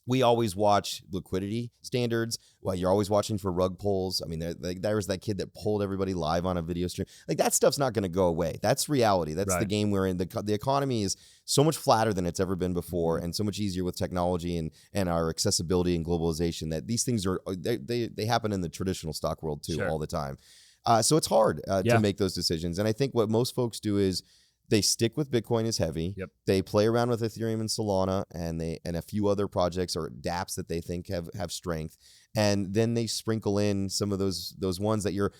we always watch liquidity standards. Well, you're always watching for rug pulls. I mean, there was that kid that pulled everybody live on a video stream. Like that stuff's not going to go away. That's reality. That's the game we're in. The economy is so much flatter than it's ever been before, and so much easier with technology and our accessibility and globalization. That these things are they happen in the traditional stock world too all the time. So it's hard to make those decisions. And I think what most folks do is they stick with Bitcoin is heavy. Yep. They play around with Ethereum and Solana and a few other projects or dApps that they think have strength. And then they sprinkle in some of those ones that you're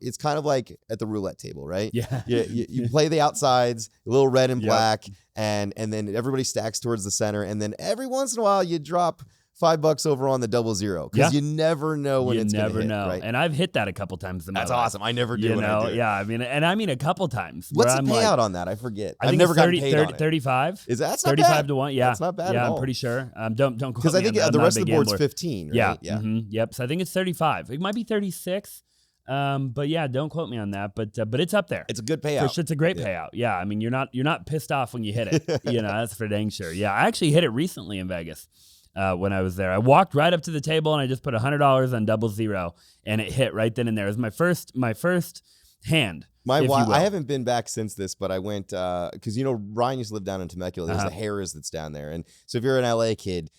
it's kind of like at the roulette table, right? Yeah. You play the outsides, a little red and black, and then everybody stacks towards the center. And then every once in a while you drop $5 over on the 00 because you never know when it's going to hit. Right? And I've hit that a couple times in my life. That's awesome. I never do when I do. Yeah, I mean a couple times. What's the payout on that? I forget. I've never gotten paid on it. 35. Is that's not 35 bad. to 1? Yeah, that's not bad. Yeah, at all. I'm pretty sure. Don't quote because I think the rest of the board's 15. Right? Yeah. Yeah. Mm-hmm. Yep. So I think it's 35. It might be 36. But yeah, don't quote me on that. But it's up there. It's a good payout. It's a great payout. Yeah. I mean, you're not pissed off when you hit it. That's for dang sure. Yeah, I actually hit it recently in Vegas. When I was there, I walked right up to the table and I just put $100 on 00, and it hit right then and there. It was my first hand. I haven't been back since this, but I went because Ryan used to live down in Temecula. There's the Harrah's that's down there, and so if you're an LA kid,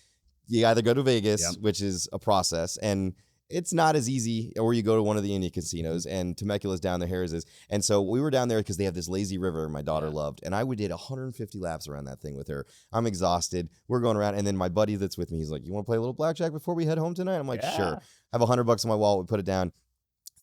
you either go to Vegas, which is a process, and it's not as easy, or you go to one of the Indian casinos, and Temecula's down there, Harrah's is. And so we were down there because they have this lazy river my daughter loved. And I did 150 laps around that thing with her. I'm exhausted. We're going around. And then my buddy that's with me, he's like, you want to play a little blackjack before we head home tonight? I'm like, sure. I have $100 in my wallet. We put it down.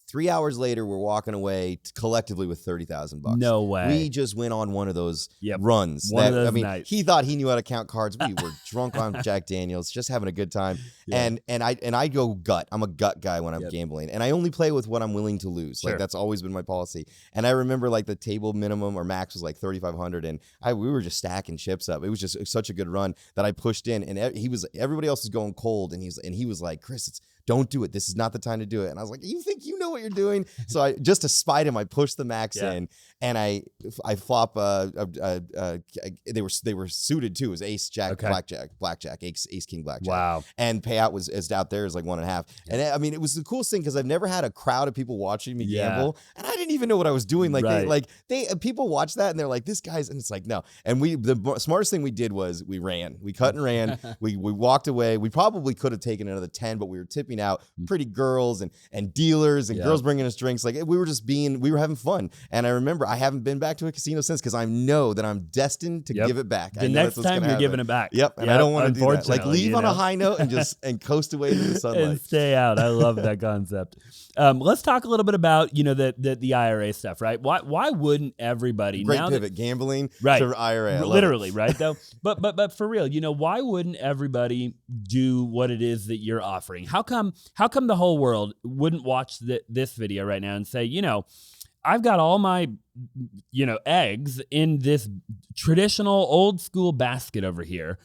3 hours later, we're walking away collectively with $30,000. No way. We just went on one of those runs. Nights. He thought he knew how to count cards. We were drunk on Jack Daniels, just having a good time. Yeah. And I go gut. I'm a gut guy when I'm gambling, and I only play with what I'm willing to lose. Sure. Like that's always been my policy. And I remember like the table minimum or max was like 3,500, and we were just stacking chips up. It was just such a good run that I pushed in, and everybody else was going cold, and he was like, Chris, don't do it. This is not the time to do it. And I was like, you think you know what you're doing? So I just to spite him, I pushed the max in, and I flop. They were suited too. It was ace, jack, blackjack, ace, king, blackjack. Wow. And payout is out there is like 1.5. And I mean, it was the coolest thing because I've never had a crowd of people watching me gamble, and I didn't even know what I was doing. Like people watch that and they're like, this guy's, and it's like no. And the smartest thing we did was we ran. We cut and ran. we walked away. We probably could have taken another 10, but we were tipping out pretty girls and dealers and girls bringing us drinks. Like we were having fun. And I remember I haven't been back to a casino since because I know that I'm destined to give it back. The next time you're giving it back. Yep. And I don't want to do that. Like leave on a high note and just coast away to the sunlight. And stay out. I love that concept. Let's talk a little bit about the IRA stuff, right? Why wouldn't everybody great pivot gambling to IRA? Literally, right though. But for real, why wouldn't everybody do what it is that you're offering? How come the whole world wouldn't watch this video right now and say, I've got all my, eggs in this traditional old school basket over here,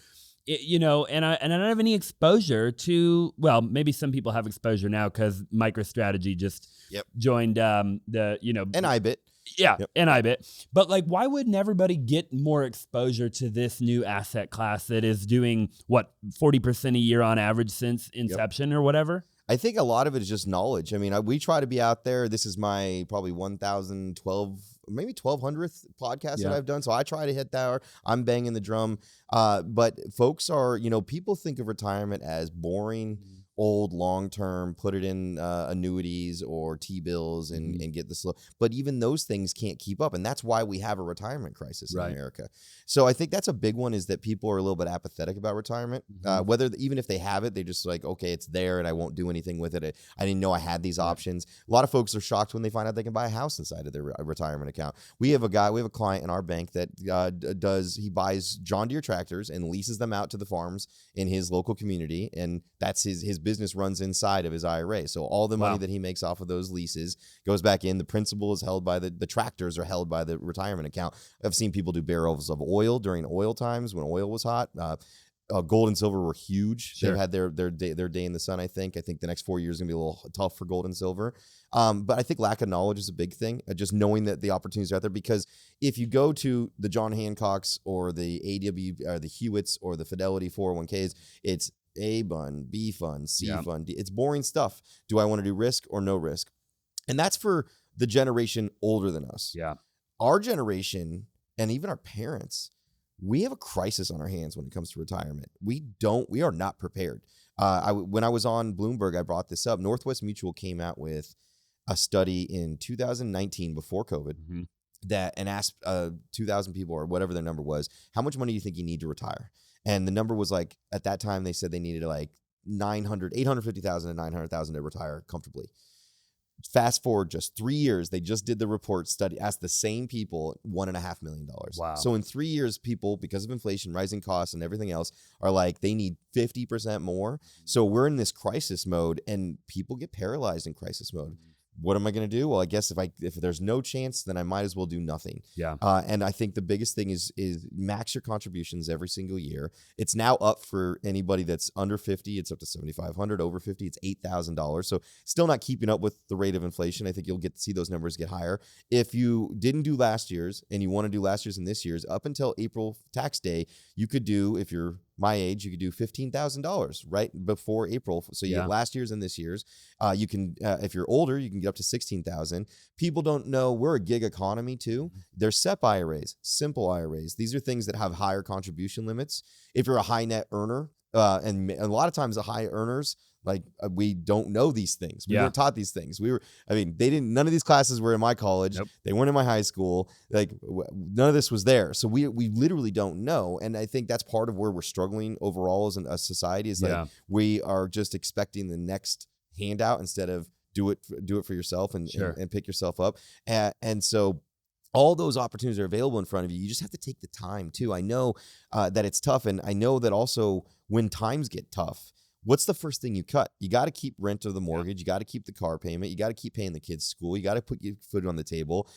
and I don't have any exposure to, well, maybe some people have exposure now because MicroStrategy just joined the, and IBIT. Yeah, and IBIT. But like, why wouldn't everybody get more exposure to this new asset class that is doing, 40% a year on average since inception or whatever? I think a lot of it is just knowledge. I mean, we try to be out there. This is my probably 1,012, maybe 1,200th podcast that I've done. So I try to hit that. I'm banging the drum. But folks are, people think of retirement as boring old long-term, put it in annuities or T-bills and get the slow. But even those things can't keep up. And that's why we have a retirement crisis in America. So I think that's a big one, is that people are a little bit apathetic about retirement. Even if they have it, they're just like, okay, it's there and I won't do anything with it. I didn't know I had these options. A lot of folks are shocked when they find out they can buy a house inside of their retirement account. We have a client in our bank that he buys John Deere tractors and leases them out to the farms in his local community. And that's his business runs inside of his IRA. So all the money that he makes off of those leases goes back in. The principal is held by the tractors are held by the retirement account. I've seen people do barrels of oil during oil times when oil was hot. Gold and silver were huge. Sure. They've had their day in the sun, I think. I think the next 4 years is going to be a little tough for gold and silver. But I think lack of knowledge is a big thing. Just knowing that the opportunities are out there. Because if you go to the John Hancocks or the AW or the Hewitts or the Fidelity 401ks, it's A fund, B fund, C fund. It's boring stuff. Do I want to do risk or no risk? And that's for the generation older than us. Yeah. Our generation and even our parents, we have a crisis on our hands when it comes to retirement. We are not prepared. When I was on Bloomberg, I brought this up. Northwest Mutual came out with a study in 2019 before COVID and asked 2,000 people or whatever their number was, how much money do you think you need to retire? And the number was like, at that time, they said they needed like 850,000 to 900,000 to retire comfortably. Fast forward just 3 years, they just did the report study, asked the same people $1.5 million. Wow. So in 3 years, people, because of inflation, rising costs, and everything else, are like, they need 50% more. So we're in this crisis mode, and people get paralyzed in crisis mode. What am I going to do? Well, I guess if there's no chance, then I might as well do nothing. Yeah. And I think the biggest thing is max your contributions every single year. It's now up for anybody that's under 50. It's up to $7,500. Over 50, it's $8,000. So still not keeping up with the rate of inflation. I think you'll get to see those numbers get higher. If you didn't do last year's and you want to do last year's and this year's, up until April tax day, you could do, if you're my age, you could do $15,000 right before April. So you get last year's and this year's. You can, if you're older, you can get up to $16,000. People don't know we're a gig economy too. There's SEP IRAs, simple IRAs. These are things that have higher contribution limits. If you're a high net earner, and a lot of times the high earners, we don't know these things. We weren't taught these things. None of these classes were in my college. Nope. They weren't in my high school. None of this was there. So we literally don't know. And I think that's part of where we're struggling overall as a society is we are just expecting the next handout instead of do it for yourself and pick yourself up. And so all those opportunities are available in front of you. You just have to take the time too. I know that it's tough. And I know that also when times get tough, what's the first thing you cut? You got to keep rent of the mortgage. You got to keep the car payment. You got to keep paying the kids' school. You got to put your food on the table.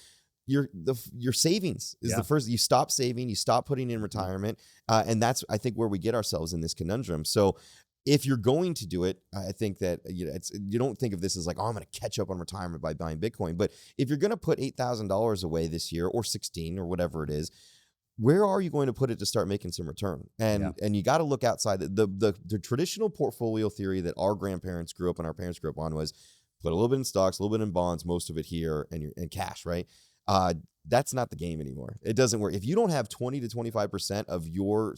Your savings is the first. You stop saving. You stop putting in retirement. And that's, I think, where we get ourselves in this conundrum. So if you're going to do it, I think that you don't think of this as like, oh, I'm going to catch up on retirement by buying Bitcoin. But if you're going to put $8,000 away this year or 16 or whatever it is, where are you going to put it to start making some return? And you got to look outside. The traditional portfolio theory that our grandparents grew up and our parents grew up on was put a little bit in stocks, a little bit in bonds, most of it here, and cash, right? That's not the game anymore. It doesn't work. If you don't have 20 to 25% of your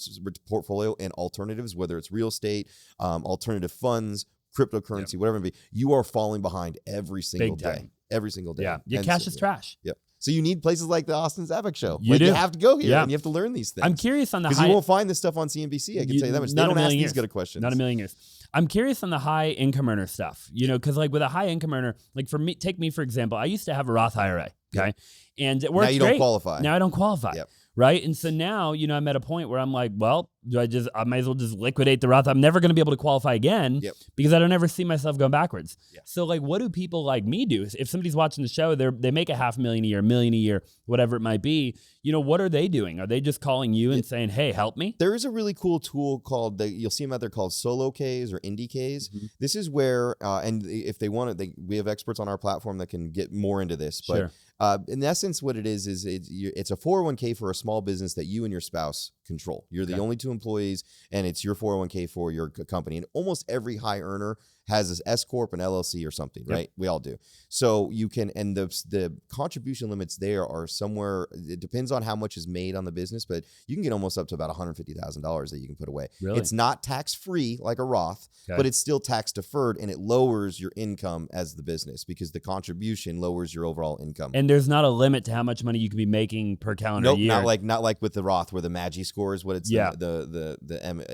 portfolio in alternatives, whether it's real estate, alternative funds, cryptocurrency, whatever it may be, you are falling behind every single day. Every single day. Yeah, your cash is trash. Yep. So you need places like the Austin Zaback show. You have to go here and you have to learn these things. I'm curious on the because you won't find this stuff on CNBC. I can tell you that much. They don't ask these good questions. Not a million years. I'm curious on the high income earner stuff. Because with a high income earner, for me, take me for exexample. I used to have a Roth IRA. Okay, and it works. Now you don't qualify. Now I don't qualify. Yep. Right. And so now, I'm at a point where I'm like, well, I might as well just liquidate the Roth. I'm never going to be able to qualify again because I don't ever see myself going backwards. Yep. So what do people like me do? If somebody's watching the show, they make $500,000 a year, $1 million a year, whatever it might be. What are they doing? Are they just calling you and saying, hey, help me? There is a really cool tool called, you'll see them out there called Solo Ks or Indie Ks. Mm-hmm. This is where, and if they want it, we have experts on our platform that can get more into this. But in essence, what it is it's a 401k for a small business that you and your spouse control. You're the only two employees, and it's your 401k for your company. And almost every high earner has this S corp and LLC or something, right? We all do. So you can, and the contribution limits there are somewhere. It depends on how much is made on the business, but you can get almost up to about $150,000 that you can put away. Really? It's not tax free like a Roth, but it's still tax deferred, and it lowers your income as the business because the contribution lowers your overall income. And there's not a limit to how much money you can be making per calendar year. Not like with the Roth where the MAGI score is what it's the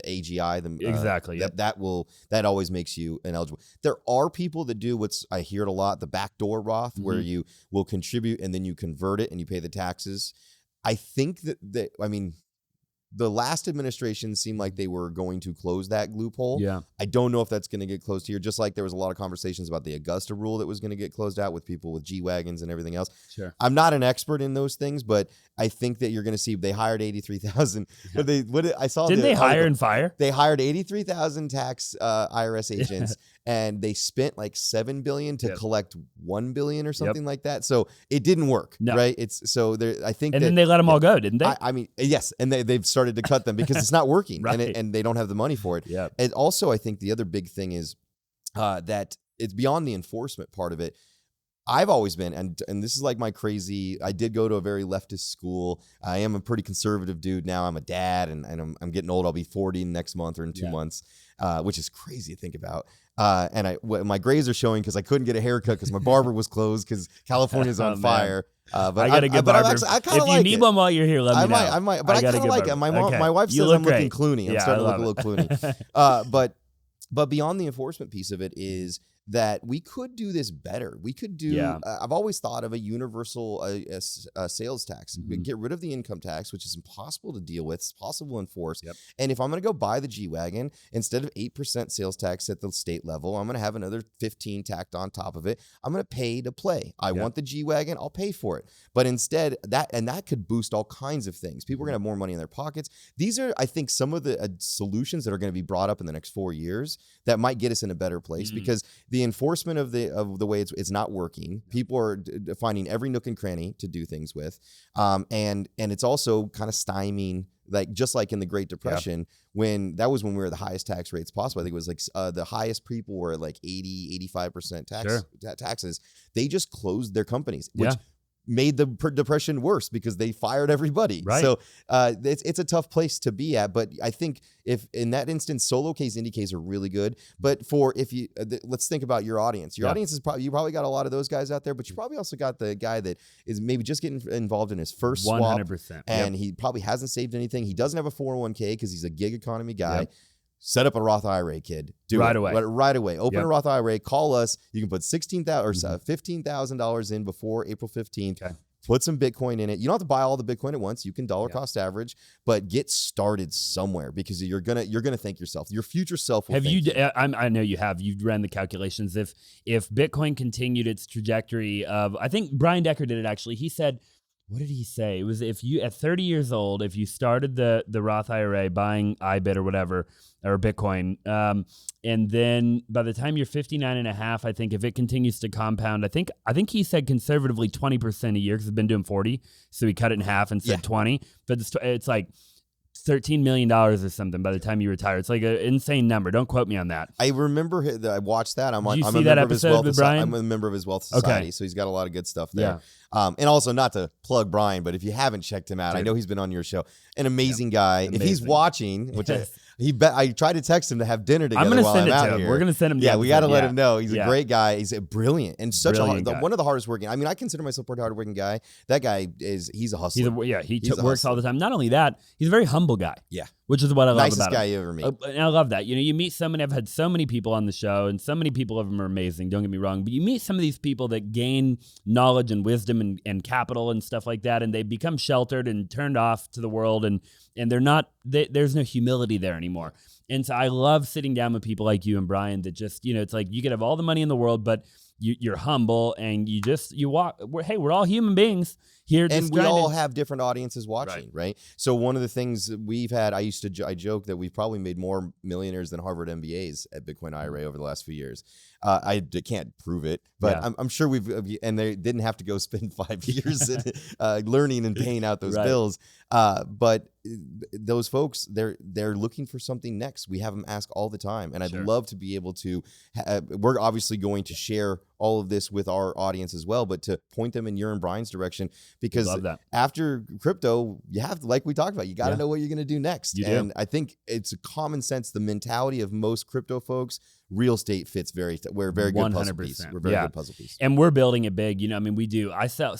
AGI. Exactly. That always makes you an eligible. There are people that do I hear it a lot, the backdoor Roth, where you will contribute and then you convert it and you pay the taxes. I think the last administration seemed like they were going to close that loophole. Yeah. I don't know if that's going to get closed here, just like there was a lot of conversations about the Augusta rule that was going to get closed out with people with G-Wagons and everything else. Sure. I'm not an expert in those things, but I think that you're going to see they hired 83,000. Didn't they hire and fire? They hired 83,000 tax IRS agents and they spent like $7 billion to collect $1 billion or something like that. So it didn't work, right? I think then they let them all go, didn't they? I mean, yes. And they've started to cut them because it's not working and they don't have the money for it. Yeah. And also, I think the other big thing is that it's beyond the enforcement part of it. I've always been, and this is like my crazy, I did go to a very leftist school. I am a pretty conservative dude now. I'm a dad and I'm getting old. I'll be 40 next month or in 2 months, which is crazy to think about. And my grays are showing because I couldn't get a haircut because my barber was closed because California's on fire. But I got a good barber. If you need one while you're here, let me know. I might. But I kind of like it. My wife says I'm looking Clooney. I'm starting to look a little Clooney. But beyond the enforcement piece of it is that we could do this better. We could do, I've always thought of a universal sales tax. Get rid of the income tax, which is impossible to deal with. It's possible to enforce. And if I'm going to go buy the G-Wagon, instead of 8% sales tax at the state level, I'm going to have another 15 tacked on top of it. I'm going to pay to play. I want the G-Wagon. I'll pay for it. But instead, that could boost all kinds of things. People are going to have more money in their pockets. These are, I think, some of the solutions that are going to be brought up in the next 4 years that might get us in a better place because the enforcement of the way it's not working. People are finding every nook and cranny to do things with, and it's also kind of stymieing, like just like in the Great Depression when we were at the highest tax rates possible. I think it was like the highest people were at like 80-85% taxes. They just closed their companies, which made the depression worse because they fired everybody. Right. So it's a tough place to be at. But I think if in that instance, solo Ks, indie Ks are really good. But let's think about your audience. Your audience is you probably got a lot of those guys out there, but you probably also got the guy that is maybe just getting involved in his first swap. 100%. And he probably hasn't saved anything. He doesn't have a 401k because he's a gig economy guy. Set up a Roth IRA, kid. Do it right away. Open a Roth IRA. Call us. You can put $15,000 in before April 15th. Okay. Put some Bitcoin in it. You don't have to buy all the Bitcoin at once. You can dollar cost average, but get started somewhere because you're gonna thank yourself. Your future self will. I know you have. You've ran the calculations. If Bitcoin continued its trajectory of, I think Brian Decker did it actually. He said, what did he say? It was if you at 30 years old, if you started the Roth IRA buying IBIT or whatever, or Bitcoin, and then by the time you're 59 and a half, I think if it continues to compound, I think he said conservatively 20% a year because it's been doing 40. So he cut it in half and said 20, but it's like $13 million or something by the time you retire. It's like an insane number. Don't quote me on that. I remember I watched that. I'm a member of his Wealth Society, so he's got a lot of good stuff there. And also, not to plug Brian, but if you haven't checked him out, I know he's been on your show. An amazing guy. Amazing. If he's watching, which I tried to text him to have dinner together. I'm going to send it to him. We're going to send him. Yeah, we got to let him know. He's a great guy. He's brilliant and one of the hardest working. I mean, I consider myself a pretty hard working guy. That guy he's a hustler. He works all the time. Not only that, he's a very humble guy. Yeah. Which is what I love about him. Nicest guy you ever meet. And I love that. You meet somebody, I've had so many people on the show, and so many people of them are amazing, don't get me wrong, but you meet some of these people that gain knowledge and wisdom and capital and stuff like that, and they become sheltered and turned off to the world, and there's no humility there anymore. And so I love sitting down with people like you and Brian that just, it's like you could have all the money in the world, but you're humble, and you walk. We're all human beings here, and we all have different audiences watching, right? So one of the things we've had, I joke that we've probably made more millionaires than Harvard MBAs at Bitcoin IRA over the last few years. I can't prove it, but I'm sure and they didn't have to go spend 5 years learning and paying out those bills. But those folks, they're looking for something next. We have them ask all the time, and I'd love to be able to. We're obviously going to share all of this with our audience as well, but to point them in your and Brian's direction, because after crypto, you have, like we talked about, you got to know what you're going to do next. And I think it's a common sense, the mentality of most crypto folks. Real estate fits we're a very good puzzle piece. We're very good puzzle piece. And we're building it big. I mean, we do. I sell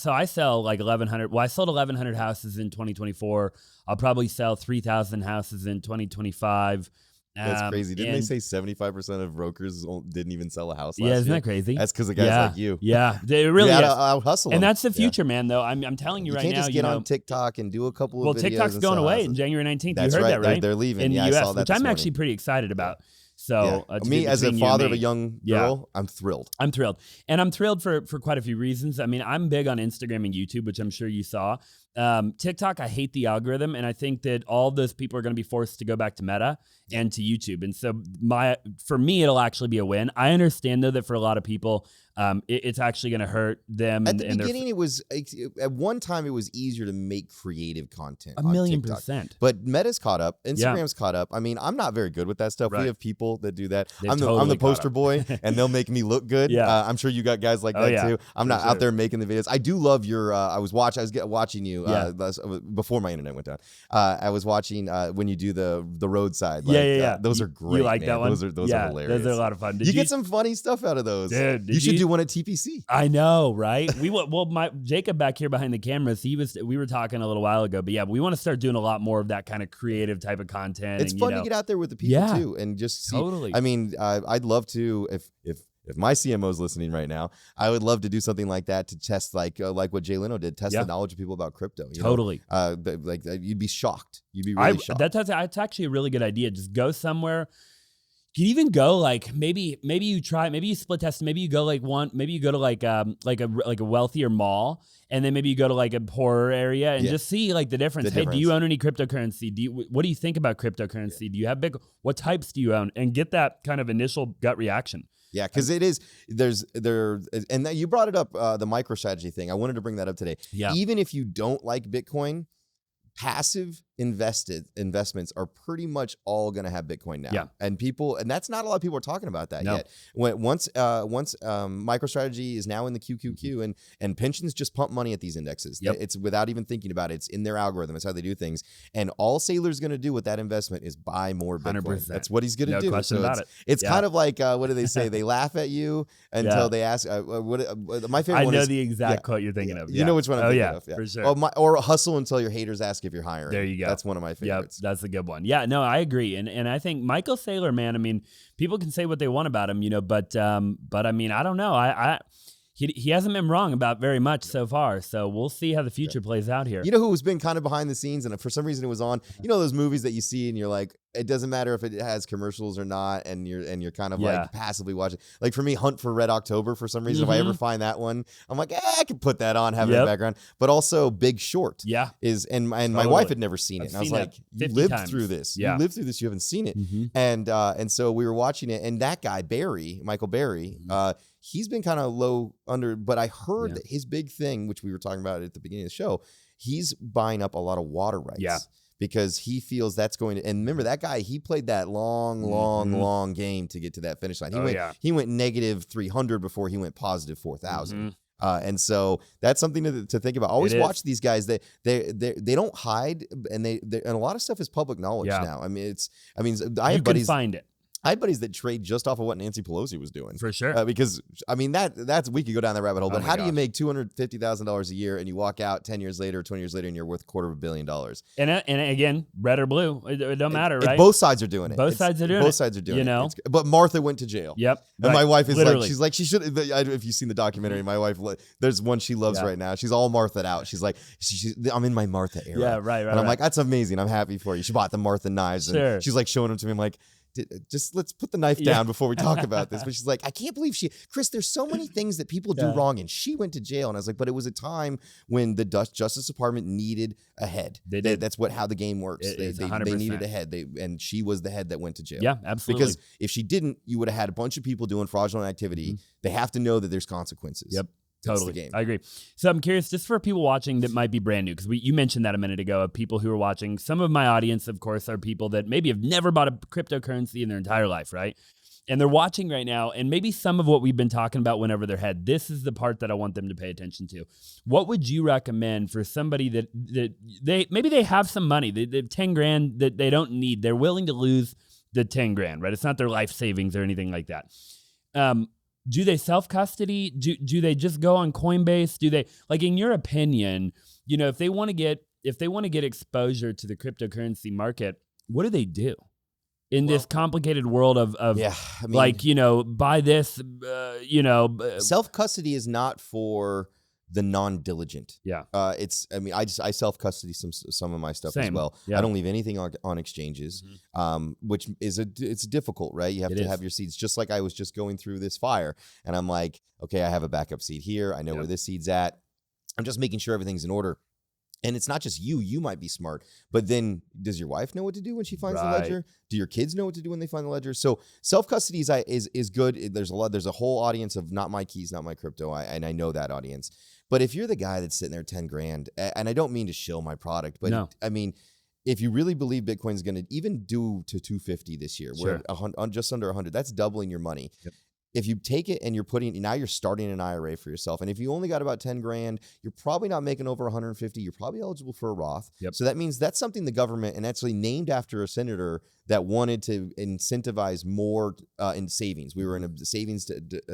like 1,100. Well, I sold 1,100 houses in 2024. I'll probably sell 3,000 houses in 2025. That's crazy. Didn't they say 75% of brokers didn't even sell a house last year? Yeah, isn't that crazy? That's because of guys like you. Yeah, they really is. I'll hustle them. And that's the future, man, though. I'm telling you right now. You can't just get on TikTok and do a couple of videos. Well, TikTok's going away in January 19th. That's you heard that, right? They're leaving. In the US, US, I saw that which I'm actually pretty excited about. So me as a father of a young girl, I'm thrilled. I'm thrilled. And I'm thrilled for quite a few reasons. I mean, I'm big on Instagram and YouTube, which I'm sure you saw. TikTok, I hate the algorithm. And I think that all those people are going to be forced to go back to Meta and to YouTube. And so for me, it'll actually be a win. I understand, though, that for a lot of people, it's actually going to hurt them. At the beginning, it was at one time it was easier to make creative content. 1,000,000%. But Meta's caught up. Instagram's caught up. I mean, I'm not very good with that stuff. We have people that do that. I'm the poster boy, and they'll make me look good. I'm sure you got guys like that too. I'm not out there making the videos. I do love your. I was watching you before my internet went down. I was watching when you do the roadside. Those are great. You like that one? Those are hilarious. Those are a lot of fun. You get some funny stuff out of those. Dude, you should do one at TPC. I know, right? My Jacob back here behind the cameras, we were talking a little while ago, but we want to start doing a lot more of that kind of creative type of content. It's fun to get out there with the people too, and just see. Totally. I mean, I'd love to if my CMO is listening right now, I would love to do something like that to test like what Jay Leno did, test the knowledge of people about crypto. Totally. Like you'd be shocked. You'd be really shocked. That's actually a really good idea. Just go somewhere. You can even go like maybe you split test. Maybe you go to like a wealthier mall, and then maybe you go to like a poorer area and just see like the difference. Hey, do you own any cryptocurrency? What do you think about cryptocurrency? Do you have what types do you own? And get that kind of initial gut reaction. Yeah, because and you brought it up, the MicroStrategy thing. I wanted to bring that up today. Yeah. Even if you don't like Bitcoin, passive investments are pretty much all going to have Bitcoin now. Yeah. And that's not a lot of people are talking about that yet. Once MicroStrategy is now in the QQQ and pensions just pump money at these indexes. It's without even thinking about it. It's in their algorithm. It's how they do things. And all Saylor's going to do with that investment is buy more Bitcoin. 100%. That's what he's going to do. No question about it. It's kind of like, what do they say? They laugh at you until they ask, my favorite one is. I know the the exact quote you're thinking of. You know which one I'm thinking of. For sure. Or hustle until your haters ask if you're hiring. There you go. That's one of my favorites. That's a good one. Yeah, no, I agree. And I think Michael Saylor, man, I mean, people can say what they want about him, but I mean, I don't know. He hasn't been wrong about very much so far. So we'll see how the future plays out here. You know who's been kind of behind the scenes, and for some reason it was on, those movies that you see and you're like, it doesn't matter if it has commercials or not, and you're kind of like passively watching. Like for me, Hunt for Red October, for some reason, if I ever find that one, I'm like, I can put that on, have it in the background. But also Big Short and my wife had never seen it. And I was like, you lived through this. You lived through this, you haven't seen it. And so we were watching it, and that guy, Michael Berry, he's been kind of low under, but I heard that his big thing, which we were talking about at the beginning of the show, he's buying up a lot of water rights. Yeah. Because he feels that's going to, and remember that guy, he played that long game to get to that finish line. He went negative 300 before he went positive 4,000. And so that's something to think about. Always watch these guys. They don't hide, and and a lot of stuff is public knowledge now. I mean, I have buddies. Find it. I had buddies that trade just off of what Nancy Pelosi was doing. For sure. Because, I mean, that's we could go down that rabbit hole. But how do you make $250,000 a year and you walk out 10 years later, 20 years later, and you're worth $250 million? And again, red or blue, it don't matter, right? Both sides are doing it. Both sides are doing it. But Martha went to jail. Yep. And my wife is she's like, she should, if you've seen the documentary, my wife, there's one she loves right now. She's all Martha'd out. She's like, I'm in my Martha era. Yeah, right. And I'm like, that's amazing. I'm happy for you. She bought the Martha knives. And she's like showing them to me. I'm like, just let's put the knife down before we talk about this. But she's like, I can't believe Chris, there's so many things that people do wrong. And she went to jail. And I was like, but it was a time when the Justice Department needed a head. They did. That's how the game works. They needed a head. And she was the head that went to jail. Yeah, absolutely. Because if she didn't, you would have had a bunch of people doing fraudulent activity. They have to know that there's consequences. Yep. That's Totally. the game. I agree. So I'm curious, just for people watching that might be brand new, because you mentioned that a minute ago of people who are watching. Some of my audience, of course, are people that maybe have never bought a cryptocurrency in their entire life, right? And they're watching right now, and maybe some of what we've been talking about went over their head. This is the part that I want them to pay attention to. What would you recommend for somebody that they have some money, they have 10 grand that they don't need. They're willing to lose the 10 grand, right? It's not their life savings or anything like that. Do they self-custody? Do they just go on Coinbase? Do they, like, in your opinion, if they want to get exposure to the cryptocurrency market, what do they do in this complicated world of buy this, self-custody is not for the non-diligent. Yeah. I self-custody some of my stuff as well. Yeah. I don't leave anything on exchanges, which is it's difficult, right? You have to have your seeds, just like I was just going through this fire and I'm like, okay, I have a backup seed here. I know where this seed's at. I'm just making sure everything's in order. And it's not just you might be smart, but then does your wife know what to do when she finds the ledger? Do your kids know what to do when they find the ledger? So self-custody is good. There's a whole audience of not my keys, not my crypto. And I know that audience. But if you're the guy that's sitting there 10 grand, and I don't mean to shill my product, but I mean, if you really believe Bitcoin is going to even do to 250 this year, we're just under 100, that's doubling your money. Yep. If you take it and you're starting an IRA for yourself. And if you only got about 10 grand, you're probably not making over 150. You're probably eligible for a Roth. Yep. So that means that's something the government, and actually named after a senator that wanted to incentivize more in savings. We were in a savings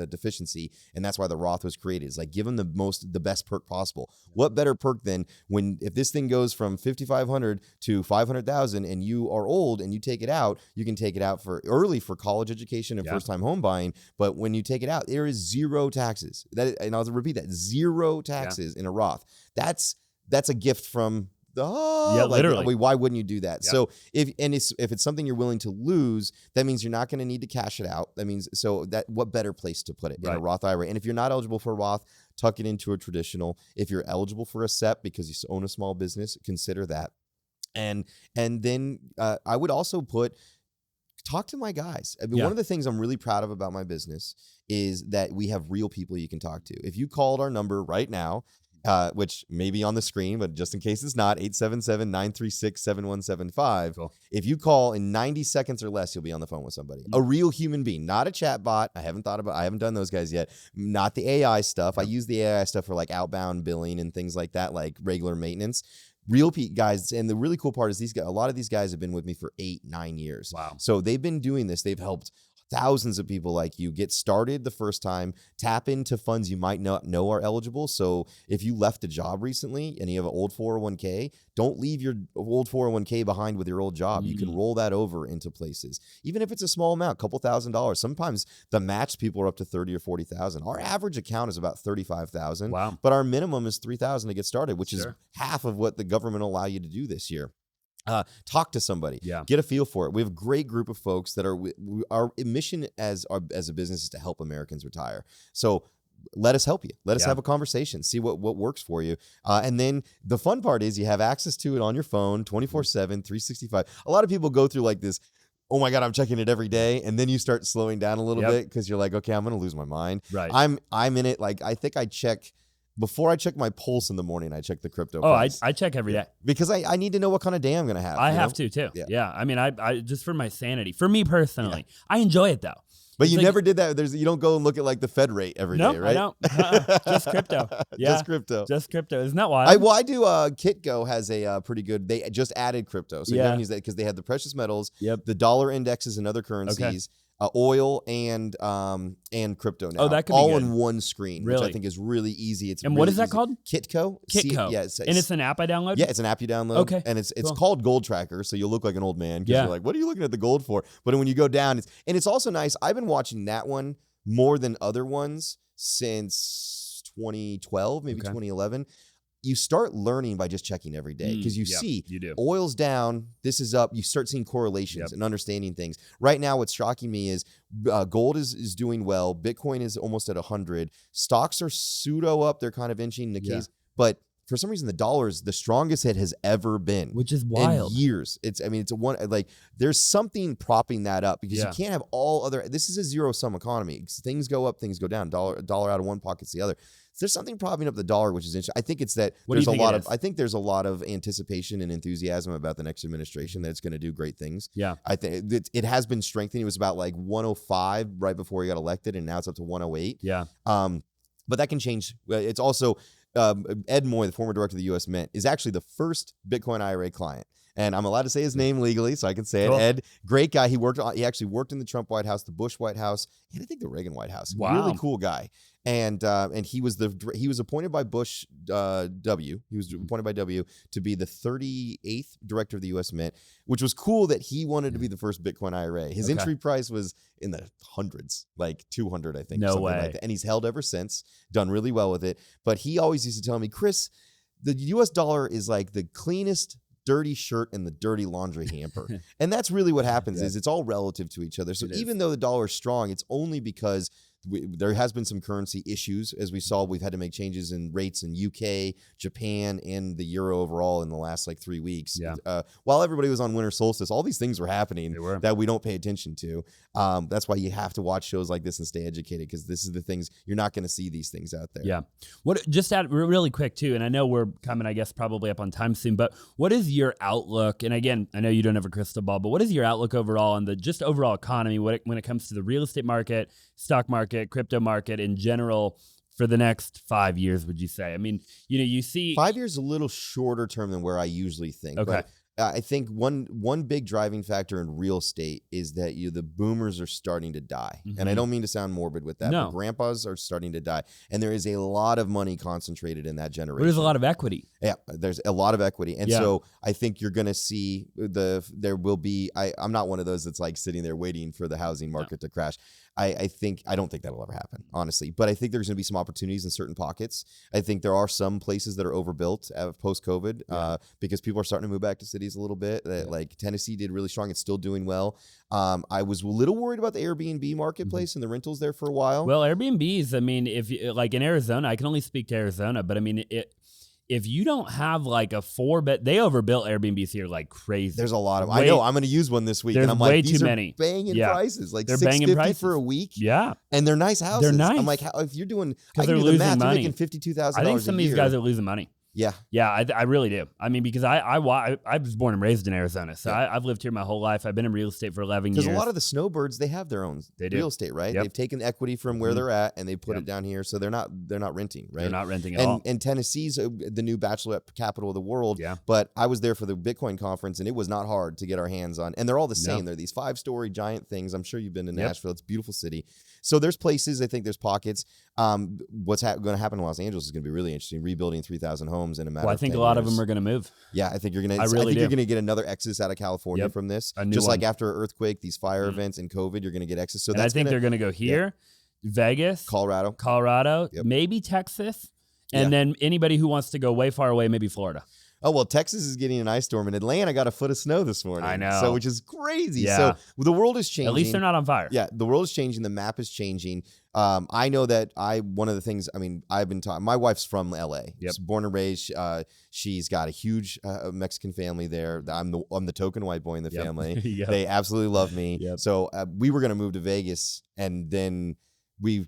deficiency, and that's why the Roth was created. It's like, give them the best perk possible. What better perk than if this thing goes from 5,500 to 500,000 and you are old and you take it out, you can take it out early for college education and first time home buying. But when you take it out, there is zero taxes. And I'll repeat that, zero taxes in a Roth. That's a gift from literally. Why wouldn't you do that? Yeah. So if it's something you're willing to lose, that means you're not going to need to cash it out. That means what better place to put it in a Roth IRA? And if you're not eligible for a Roth, tuck it into a traditional. If you're eligible for a SEP because you own a small business, consider that. And then I would also talk to my guys. I mean, one of the things I'm really proud of about my business is that we have real people you can talk to. If you called our number right now, which may be on the screen, but just in case it's not, 877-936-7175. Cool. If you call in 90 seconds or less, you'll be on the phone with somebody. A real human being, not a chat bot. I haven't done those guys yet. Not the AI stuff. I use the AI stuff for like outbound billing and things like that, like regular maintenance. Real guys, and the really cool part is a lot of these guys have been with me for 8-9 years. Wow. So they've been doing this. They've helped thousands of people like you get started the first time, tap into funds you might not know are eligible. So if you left a job recently and you have an old 401k, don't leave your old 401k behind with your old job. You can roll that over into places. Even if it's a small amount, couple $1,000s. Sometimes the match people are up to 30 or 40,000. Our average account is about 35,000. Wow. But our minimum is 3,000 to get started, which is half of what the government will allow you to do this year. Talk to somebody, get a feel for it. We have a great group of folks that our mission as a business is to help Americans retire. So let us help you. Let us have a conversation, see what works for you. And then the fun part is you have access to it on your phone 24/7, 365. A lot of people go through like this, oh my God, I'm checking it every day. And then you start slowing down a little bit because you're like, okay, I'm going to lose my mind. Right. I'm in it. Like, I think I check. Before I check my pulse in the morning, I check the crypto price. I check every day. Because I need to know what kind of day I'm going to have. I have to too. Yeah. I mean, I just for my sanity. For me personally, I enjoy it though. But you never did that. You don't go and look at like the Fed rate every day, right? No, I don't. Just crypto. Yeah. Just crypto. Isn't that wild? I do. Kitco has a pretty good. They just added crypto, so you don't use that because they had the precious metals, the dollar indexes and other currencies. Oil and crypto now. Oh, that could be all good. in one screen, which I think is really easy. And really what is that called? Kitco. Kitco. And it's an app I download? Yeah, it's an app you download. Okay. And it's called Gold Tracker, so you'll look like an old man because you're like, what are you looking at the gold for? But when you go down, it's also nice. I've been watching that one more than other ones since 2012, maybe 2011. you start learning by just checking every day because you see you do. Oil's down, this is up. You start seeing correlations and understanding things. Right now, what's shocking me is gold is doing well. Bitcoin is almost at 100. Stocks are pseudo up. They're kind of inching the case, but for some reason, the dollar is the strongest it has ever been, which is wild. In years. It's a one, like there's something propping that up because you can't have all other. This is a zero sum economy. Things go up, things go down. Dollar out of one pocket's the other. So there's something propping up the dollar, which is interesting. I think it's that I think there's a lot of anticipation and enthusiasm about the next administration that it's going to do great things. Yeah, I think it has been strengthening. It was about like 105 right before he got elected, and now it's up to 108. Yeah. But that can change. It's also Ed Moy, the former director of the U.S. Mint, is actually the first Bitcoin IRA client. And I'm allowed to say his name legally, so I can say it. Ed, great guy. He actually worked in the Trump White House, the Bush White House, and I think the Reagan White House. Wow. Really cool guy. And he was appointed by Bush W. He was appointed by W to be the 38th director of the U.S. Mint, which was cool that he wanted to be the first Bitcoin IRA. His entry price was in the hundreds, like 200, I think. No way. Like that. And he's held ever since, done really well with it. But he always used to tell me, Chris, the U.S. dollar is like the cleanest dirty shirt and the dirty laundry hamper. And that's really what happens is it's all relative to each other. So even though the dollar is strong, it's only because there has been some currency issues. As we saw, we've had to make changes in rates in UK, Japan, and the euro overall in the last like 3 weeks. Yeah. While everybody was on winter solstice, all these things were happening that we don't pay attention to. That's why you have to watch shows like this and stay educated because this is the things you're not going to see these things out there. Yeah. Just add really quick too, and I know we're coming, I guess, probably up on time soon, but what is your outlook? And again, I know you don't have a crystal ball, but what is your outlook overall on the just overall economy when it comes to the real estate market, stock market, crypto market in general for the next 5 years, would you say? I mean, you see 5 years is a little shorter term than where I usually think. Okay. But I think one big driving factor in real estate is that the boomers are starting to die. Mm-hmm. And I don't mean to sound morbid with that, but grandpas are starting to die. And there is a lot of money concentrated in that generation. There's a lot of equity. Yeah, there's a lot of equity. And so I think you're going to see there will be, I'm not one of those that's like sitting there waiting for the housing market to crash. I don't think that'll ever happen, honestly. But I think there's going to be some opportunities in certain pockets. I think there are some places that are overbuilt post-COVID because people are starting to move back to cities a little bit. Like Tennessee did really strong. It's still doing well. I was a little worried about the Airbnb marketplace and the rentals there for a while. Well, Airbnbs, I mean, if like in Arizona, I can only speak to Arizona, but I mean, if you don't have like a 4-bed, they overbuilt Airbnbs here like crazy. There's a lot of. I know I'm going to use one this week, and I'm like, these are banging prices, like $650 for a week. Yeah, and they're nice houses. They're nice. I'm like, if you're doing, I can do the math. You're making $52,000. I think some of these guys are losing money. Yeah. Yeah, I really do. I mean, because I was born and raised in Arizona, so I've lived here my whole life. I've been in real estate for 11 years. Because a lot of the snowbirds, they have their own real estate, right? Yep. They've taken equity from where they're at and they put it down here, so they're not renting, right? They're not renting at all. And Tennessee's the new bachelorette capital of the world. Yeah. But I was there for the Bitcoin conference, and it was not hard to get our hands on. And they're all the same. They're these 5-story giant things. I'm sure you've been to Nashville. It's a beautiful city. So there's places. I think there's pockets. What's going to happen in Los Angeles is going to be really interesting. Rebuilding 3,000 homes in a matter of 10 years. A lot of them are going to move. Yeah, I think you're going to. I think you're going to get another exodus out of California from this. Just like after an earthquake, these fire events, and COVID, you're going to get exodus. So I think they're going to go here, Vegas, Colorado, maybe Texas, and then anybody who wants to go way far away, maybe Florida. Oh, well, Texas is getting an ice storm, and Atlanta got a foot of snow this morning. I know. So, which is crazy. Yeah. So the world is changing. At least they're not on fire. Yeah, the world is changing. The map is changing. I know that one of the things, I mean, I've been talking, my wife's from LA. Yep. Born and raised. She's got a huge Mexican family there. I'm the token white boy in the family. They absolutely love me. Yep. So we were going to move to Vegas, and then we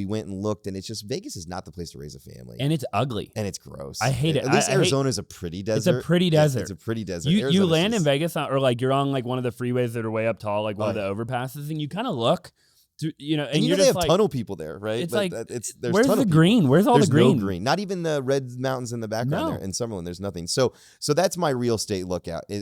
went and looked, and it's just, Vegas is not the place to raise a family. And it's ugly. And it's gross. I hate it. At least Arizona is a pretty desert. It's a pretty desert. It's a pretty desert. You land in Vegas, or like you're on like one of the freeways that are way up tall, like one of the overpasses, and you kind of look, and you're they have like, tunnel people there, right? It's like, there's where's the green? Where's all the green? No green. Not even the red mountains in the background there. In Summerlin, there's nothing. So that's my real estate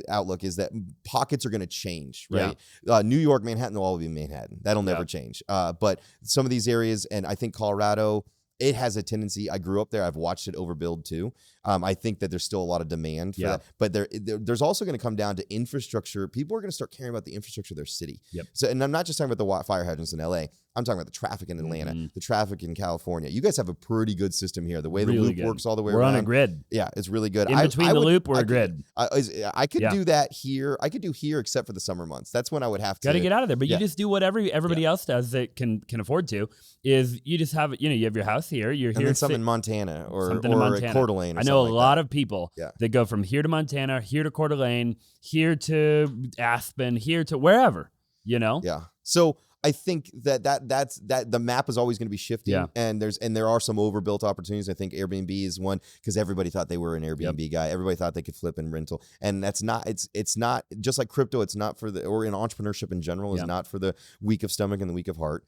outlook is that pockets are going to change, right? Yeah. New York, Manhattan will all be Manhattan. That'll never change. But some of these areas, and I think Colorado, it has a tendency. I grew up there. I've watched it overbuild too. I think that there's still a lot of demand for that. But there's also going to come down to infrastructure. People are going to start caring about the infrastructure of their city. Yep. So, and I'm not just talking about the fire hydrants in LA. I'm talking about the traffic in Atlanta, the traffic in California. You guys have a pretty good system here. The way the loop works all the way around. We're on a grid. Yeah, it's really good. In between the loop, we're a grid. I could do that here. I could do here except for the summer months. That's when I would have to. Got to get out of there. But you just do what everybody else does that can afford to, is you just have, you have your house here. You're here. And then some in Montana or in Montana. Coeur d'Alene. I know a lot of people that go from here to Montana, here to Coeur d'Alene, here to Aspen, here to wherever, Yeah. So I think that's the map is always going to be shifting, and there are some overbuilt opportunities. I think Airbnb is one, because everybody thought they were an Airbnb guy. Everybody thought they could flip and rental, and that's not. It's not just like crypto. It's not for or in entrepreneurship in general is not for the weak of stomach and the weak of heart.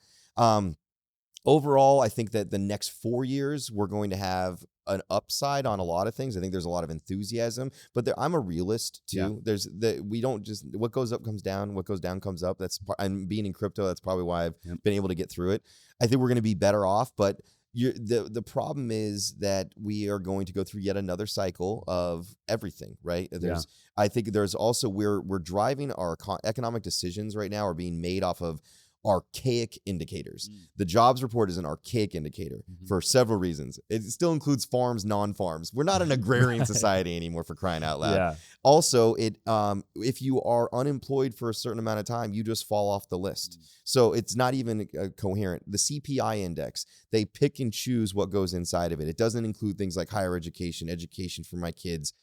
Overall, I think that the next 4 years we're going to have an upside on a lot of things. I think there's a lot of enthusiasm, but I'm a realist too. We don't just, what goes up comes down, what goes down comes up. And being in crypto, that's probably why I've been able to get through it. I think we're going to be better off, but the problem is that we are going to go through yet another cycle of everything, right? I think there's also, we're driving our economic decisions right now are being made off of archaic indicators. The jobs report is an archaic indicator for several reasons. It still includes farms, non-farms. We're not an agrarian society anymore, for crying out loud. Also, if you are unemployed for a certain amount of time, you just fall off the list. So it's not even coherent. The CPI index, they pick and choose what goes inside of it. It doesn't include things like higher education for my kids,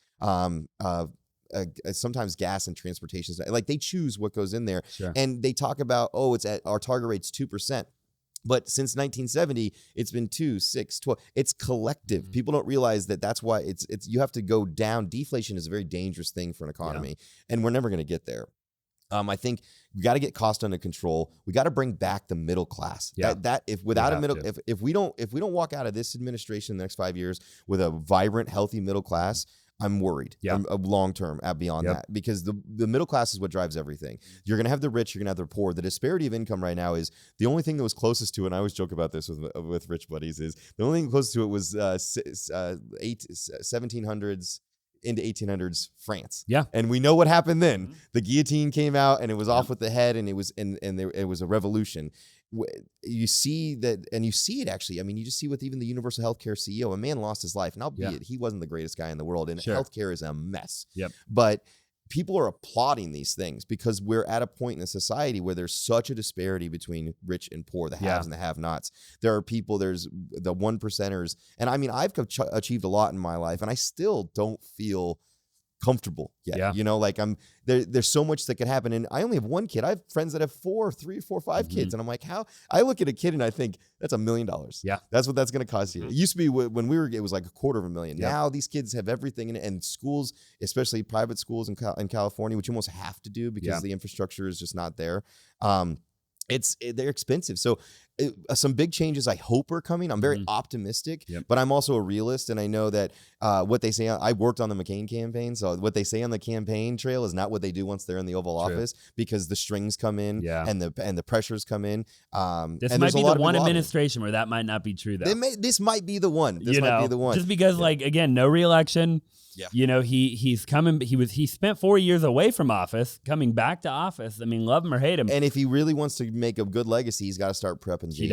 sometimes gas and transportation. Like, they choose what goes in there. And they talk about, it's at our target rate's 2%. But since 1970, it's been 2, 6, 12. It's collective. People don't realize that that's why it's you have to go down. Deflation is a very dangerous thing for an economy, and we're never going to get there. I think we got to get cost under control. We got to bring back the middle class. If we don't walk out of this administration in the next 5 years with a vibrant, healthy middle class, I'm worried long term beyond that, because the middle class is what drives everything. You're going to have the rich, you're going to have the poor. The disparity of income right now is the only thing that was closest to it. And I always joke about this with rich buddies, is the only thing closest to it was 1700s into 1800s France. And we know what happened then. The guillotine came out and it was off with the head, and it was it was a revolution. You see that, and you see it actually. I mean, you just see with even the universal healthcare CEO, a man lost his life, and albeit he wasn't the greatest guy in the world, and healthcare is a mess. But people are applauding these things because we're at a point in a society where there's such a disparity between rich and poor, the haves and the have-nots. There are people, there's the 1%ers, and I mean, I've achieved a lot in my life, and I still don't feel comfortable yet. Like there's so much that could happen, and I only have one kid. I have friends that have 4, 3, 4, 5 kids, and I'm like, how? I look at a kid and I think that's $1 million. That's what that's going to cost you. It used to be when it was like $250,000. Now these kids have everything in it, and schools, especially private schools in California, which you almost have to do because the infrastructure is just not there. They're expensive. So some big changes I hope are coming. I'm very optimistic, but I'm also a realist. And I know that what they say, I worked on the McCain campaign. So what they say on the campaign trail is not what they do once they're in the Oval Office, because the strings come in and the pressures come in. This might be the one administration where that might not be true, though. This might be the one. This might be the one. Just because, like, again, no re-election. He's coming. He spent 4 years away from office, coming back to office. I mean, love him or hate him. And if he really wants to make a good legacy, he's got to start prepping JD. He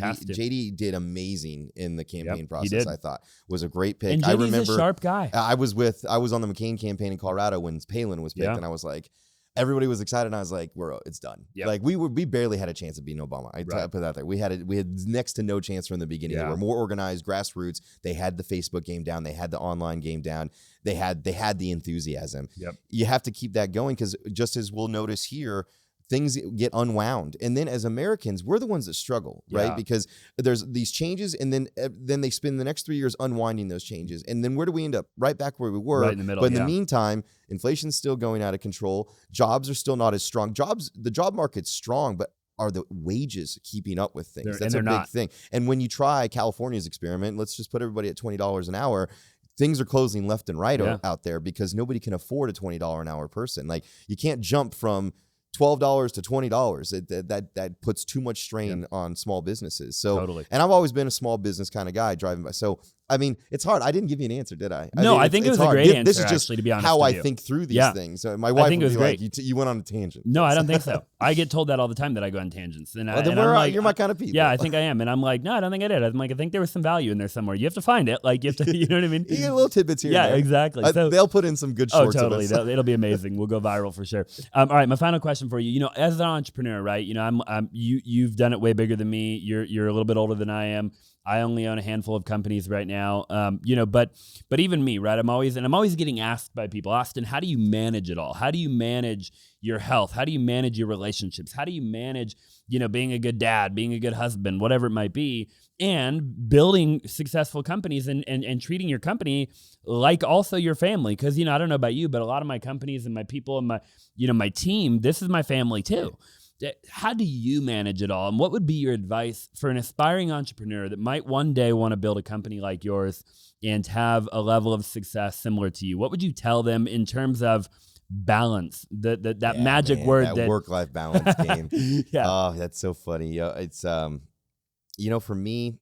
does. JD did amazing in the campaign process. He did. I thought was a great pick. And I JD's remember a sharp guy. I was on the McCain campaign in Colorado when Palin was picked, and I was like, everybody was excited, and I was like, it's done. Like we barely had a chance of beating Obama. I put that there. We had next to no chance from the beginning. They were more organized, grassroots. They had the Facebook game down. They had the online game down. They had the enthusiasm. You have to keep that going, because just as we'll notice here, things get unwound, and then as Americans, we're the ones that struggle, right? Because there's these changes, and then they spend the next 3 years unwinding those changes, and then where do we end up? Right back where we were, right in the middle. But in the meantime, inflation's still going out of control. Jobs are still not as strong. The job market's strong, but are the wages keeping up with things? That's a big thing. And when you try California's experiment, let's just put everybody at $20 an hour. Things are closing left and right out there, because nobody can afford a $20 an hour person. Like, you can't jump from $12 to $20. That puts too much strain on small businesses. So, and I've always been a small business kind of guy driving by. So I mean, it's hard. I didn't give you an answer, did I? No, mean, I think it was hard. a great answer, This is just actually, to be honest how with I you. think through these things. So my wife think would it was be great. like, you went on a tangent. No, I don't think so. I get told that all the time that I go on tangents. And, Well, then I'm like, you're my kind of people. Yeah, I think I am. And I'm like, no, I don't think I did. I'm like, I think there was some value in there somewhere. You have to find it. Like, you have to, you know what I mean? You get little tidbits here. Yeah, and there. exactly. So, They'll put in some good shorts. Oh, totally. Of us. It'll be amazing. We'll go viral for sure. All right, my final question for you. You know, as an entrepreneur, right? You know, you've done it way bigger than me. You're a little bit older than I am. I only own a handful of companies right now. You know, but even me, right? I'm always getting asked by people, Austin, how do you manage it all? How do you manage your health? How do you manage your relationships? How do you manage, you know, being a good dad, being a good husband, whatever it might be, and building successful companies and treating your company like also your family? Because, you know, I don't know about you, but a lot of my companies and my people and my team, this is my family too. How do you manage it all? And what would be your advice for an aspiring entrepreneur that might one day want to build a company like yours and have a level of success similar to you? What would you tell them in terms of balance, that magic word, that work-life balance game? Yeah. Oh, that's so funny. It's you know, for me,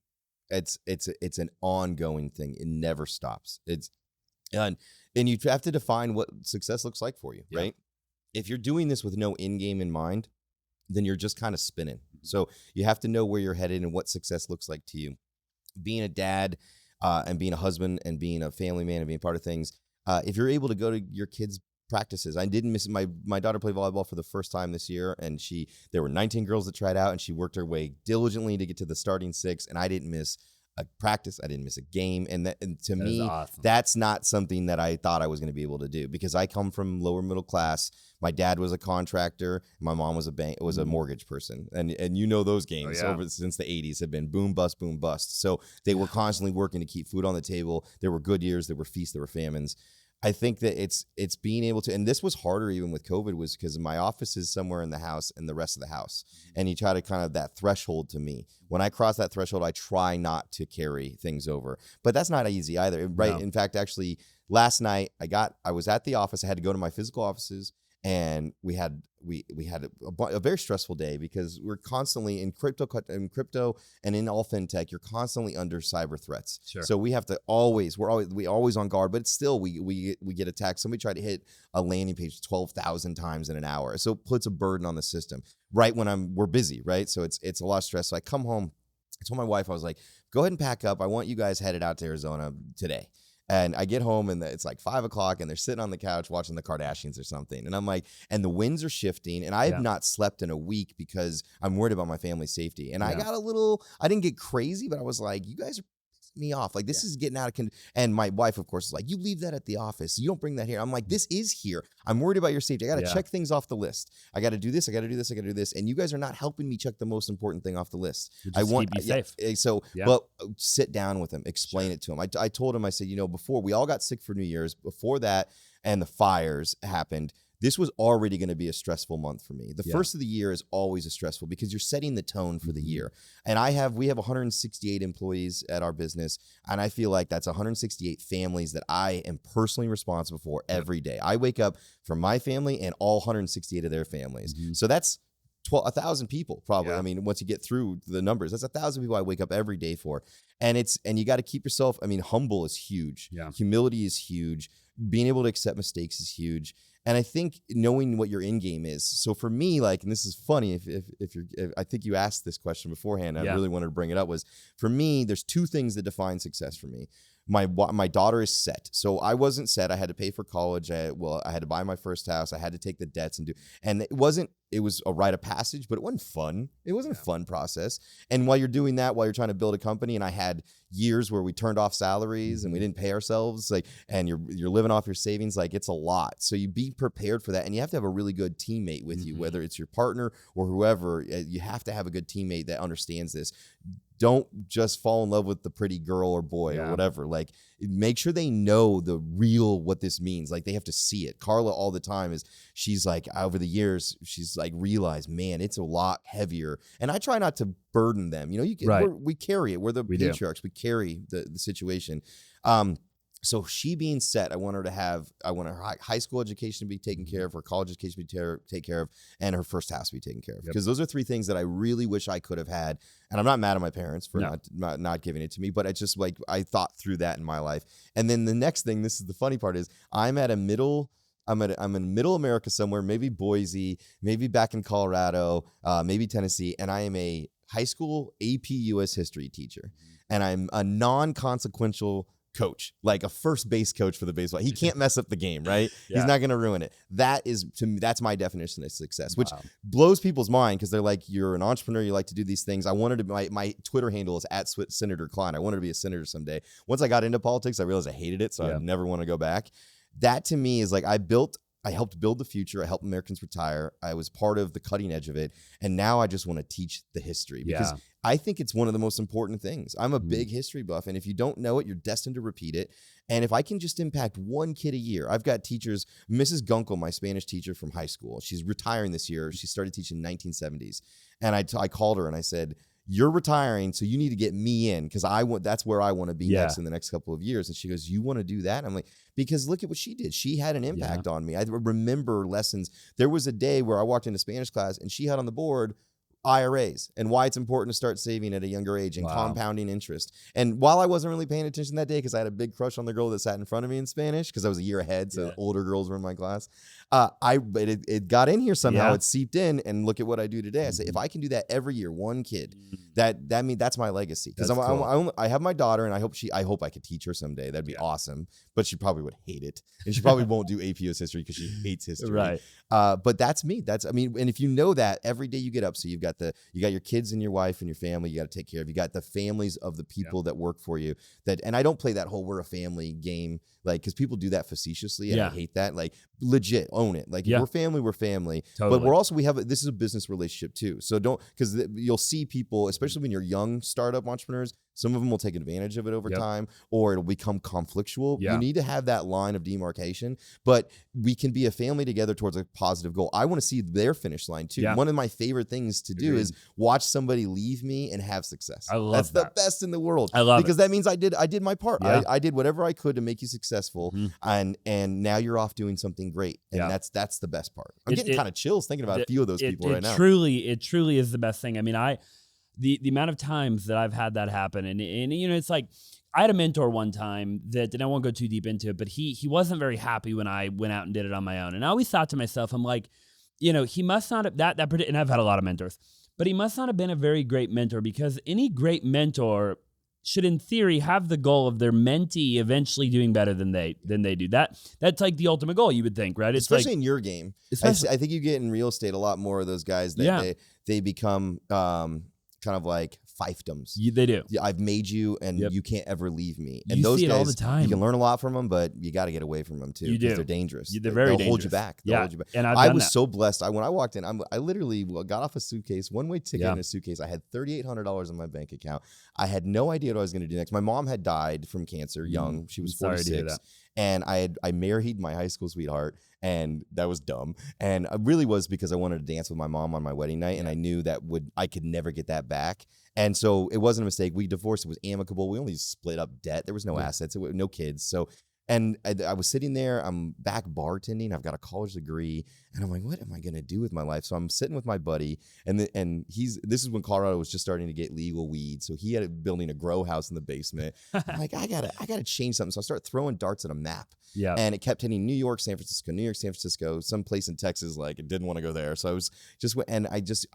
it's an ongoing thing. It never stops. And you have to define what success looks like for you, right? If you're doing this with no end game in mind, then you're just kind of spinning. So you have to know where you're headed and what success looks like to you. Being a dad and being a husband and being a family man and being part of things, if you're able to go to your kids' practices. I didn't miss my daughter played volleyball for the first time this year, and there were 19 girls that tried out, and she worked her way diligently to get to the starting 6, and I didn't miss a practice. I didn't miss a game. And to me, awesome. That's not something that I thought I was going to be able to do, because I come from lower middle class. My dad was a contractor. My mom was a mortgage person. And you know those games since the 80s have been boom, bust, boom, bust. So they were constantly working to keep food on the table. There were good years, there were feasts, there were famines. I think that it's being able to, and this was harder even with COVID, was because my office is somewhere in the house and the rest of the house. And you try to kind of that threshold to me. When I cross that threshold, I try not to carry things over. But that's not easy either, right? No. In fact, actually, last night I was at the office. I had to go to my physical offices, and we had a very stressful day, because we're constantly in crypto and in all fintech, you're constantly under cyber threats. Sure. So we have to we always on guard, but it's still we get attacked. Somebody tried to hit a landing page 12,000 times in an hour. So it puts a burden on the system right when we're busy, right? So it's a lot of stress. So I come home, I told my wife, I was like, go ahead and pack up. I want you guys headed out to Arizona today. And I get home, and it's like 5 o'clock, and they're sitting on the couch watching the Kardashians or something. And I'm like, and the winds are shifting, and I have not slept in a week because I'm worried about my family's safety. And I didn't get crazy, but I was like, you guys are pissing me off. Like, this is getting out of control. And my wife, of course, is like, you leave that at the office. You don't bring that here. I'm like, this is here. I'm worried about your safety. I got to check things off the list. I got to do this. I got to do this. I got to do this. And you guys are not helping me check the most important thing off the list. I want to keep you safe. So, well, sit down with him, explain it to him. I told him, I said, before we all got sick for New Year's, before that, and the fires happened, this was already going to be a stressful month for me. The first of the year is always a stressful, because you're setting the tone for the year. And we have 168 employees at our business, and I feel like that's 168 families that I am personally responsible for every day. I wake up for my family and all 168 of their families. So that's 1,000 people probably. I mean, once you get through the numbers, that's 1,000 people I wake up every day for. And you got to keep yourself, humble is huge. Humility is huge. Being able to accept mistakes is huge. And I think knowing what your end game is. So for me, and this is funny, if I think you asked this question beforehand, I really wanted to bring it up, was for me, there's 2 things that define success for me. My daughter is set. So I wasn't set. I had to pay for college. I had to buy my first house. I had to take the debts and it was a rite of passage, but it wasn't fun. It wasn't a fun process. And while you're doing that, while you're trying to build a company, and I had years where we turned off salaries and we didn't pay ourselves, and you're living off your savings, it's a lot. So you be prepared for that. And you have to have a really good teammate with you, whether it's your partner or whoever. You have to have a good teammate that understands this. Don't just fall in love with the pretty girl or boy or whatever. Make sure they know what this means. They have to see it. Carla all the time she's over the years, she's realized, man, it's a lot heavier. And I try not to burden them. We carry it. We're the patriarchs. We carry the situation. So she being set, I want her high school education to be taken care of, her college education to be taken care of, and her first house to be taken care of. Because those are 3 things that I really wish I could have had. And I'm not mad at my parents for not giving it to me, but it's just like I thought through that in my life. And then the next thing, this is the funny part, is I'm in middle America somewhere, maybe Boise, maybe back in Colorado, maybe Tennessee, and I am a high school AP US history teacher. And I'm a non-consequential coach, like a first base coach for the baseball. He can't mess up the game, right? He's not going to ruin it. That is, to me, that's my definition of success, which blows people's mind because they're like, you're an entrepreneur, you like to do these things. I wanted to, my Twitter handle is @Senator Kline. I wanted to be a senator someday. Once I got into politics, I realized I hated it, so I never want to go back. That to me is like, I helped build the future. I helped Americans retire. I was part of the cutting edge of it. And now I just want to teach the history because I think it's one of the most important things. I'm a big history buff. And if you don't know it, you're destined to repeat it. And if I can just impact one kid a year, I've got teachers, Mrs. Gunkel, my Spanish teacher from high school, she's retiring this year. She started teaching in the 1970s. And I called her and I said, you're retiring, so you need to get me in because that's where I want to be next in the next couple of years. And she goes, you want to do that? I'm like, because look at what she did. She had an impact on me. I remember lessons. There was a day where I walked into Spanish class and she had on the board IRAs and why it's important to start saving at a younger age and compounding interest. And while I wasn't really paying attention that day because I had a big crush on the girl that sat in front of me in Spanish because I was a year ahead, so older girls were in my class. But it got in here somehow. It seeped in, and look at what I do today. I say, if I can do that every year, one kid, that means that's my legacy. Because I have my daughter, and I hope I could teach her someday. That'd be awesome. But she probably would hate it, and she probably won't do AP US history because she hates history. Right. But that's me. And if you know that every day you get up, so you got your kids and your wife and your family you got to take care of. You got the families of the people that work for you. And I don't play that whole we're a family game, like, because people do that facetiously, and I hate that. Like, legit own it. Like, if we're family, we're family. Totally. But we're also this is a business relationship too. So because you'll see people, especially when you're young startup entrepreneurs, some of them will take advantage of it over time, or it'll become conflictual. You need to have that line of demarcation, but we can be a family together towards a positive goal. I want to see their finish line too. One of my favorite things to do is watch somebody leave me and have success. I love that. That's the best in the world. I love because that means I did my part. I did whatever I could to make you successful, and now you're off doing something great, and that's the best part. I'm getting kind of chills thinking about a few of those people right now. It truly is the best thing. I mean, the amount of times that I've had that happen, and you know, it's like, I had a mentor one time that, and I won't go too deep into it, but he wasn't very happy when I went out and did it on my own. And I always thought to myself, I'm like, you know, he must not have and I've had a lot of mentors, but he must not have been a very great mentor, because any great mentor should, in theory, have the goal of their mentee eventually doing better than they do. That's like the ultimate goal, you would think, right? It's especially in your game. I think you get in real estate a lot more of those guys that they become kind of like fiefdoms. They do. I've made you, and you can't ever leave me. And you those see it guys, all the time. You can learn a lot from them, but you got to get away from them too. You do. They're dangerous. They're very dangerous. They'll hold you back. They'll hold you back. And I was so blessed. When I walked in, I literally got off a suitcase, one-way ticket in a suitcase. I had $3,800 in my bank account. I had no idea what I was going to do next. My mom had died from cancer young. She was 46. Sorry to hear that. And I married my high school sweetheart, and that was dumb. And it really was because I wanted to dance with my mom on my wedding night, and I knew that I could never get that back. And so it wasn't a mistake. We divorced. It was amicable. We only split up debt. There was no assets. No kids. So, and I was sitting there. I'm back bartending. I've got a college degree, and I'm like, what am I going to do with my life? So I'm sitting with my buddy, and this is when Colorado was just starting to get legal weed. So he had building a grow house in the basement. I'm like, I gotta change something. So I start throwing darts at a map. Yeah. And it kept hitting New York, San Francisco, some place in Texas. Like, it didn't want to go there. So I was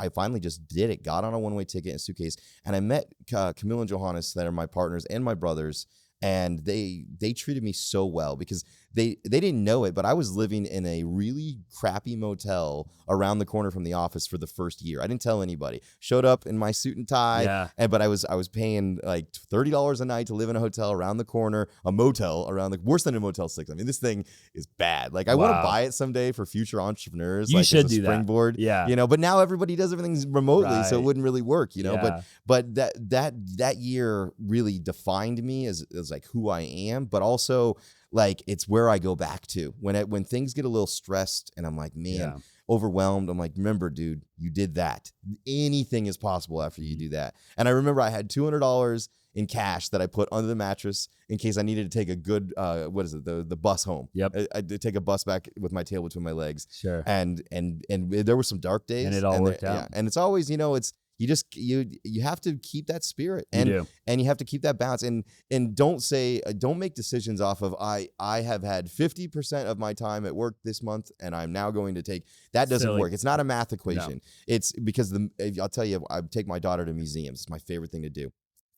I finally just did it. Got on a one-way ticket in a suitcase, and I met Camille and Johannes, that are my partners and my brothers. And they treated me so well, because they didn't know it, but I was living in a really crappy motel around the corner from the office for the first year. I didn't tell anybody. Showed up in my suit and tie, but I was paying like $30 a night to live in a hotel around the corner, a motel around worse than a Motel 6. I mean, this thing is bad. Like, I want to buy it someday for future entrepreneurs. You should do springboard. That. You know, but now everybody does everything remotely, so it wouldn't really work. You know, but that year really defined me as like who I am, but also, like, it's where I go back to when things get a little stressed and I'm like, man, overwhelmed. I'm like, remember, dude, you did that. Anything is possible after you do that. And I remember I had $200 in cash that I put under the mattress in case I needed to take a good, the bus home. Yep. I did take a bus back with my tail between my legs. Sure. And there were some dark days. And it all worked out. Yeah. And it's always, you have to keep that spirit and you have to keep that balance and don't make decisions off of I have had 50% of my time at work this month and I'm now going to take that. Doesn't work. It's not a math equation. No. It's because I'll tell you, I take my daughter to museums. It's my favorite thing to do.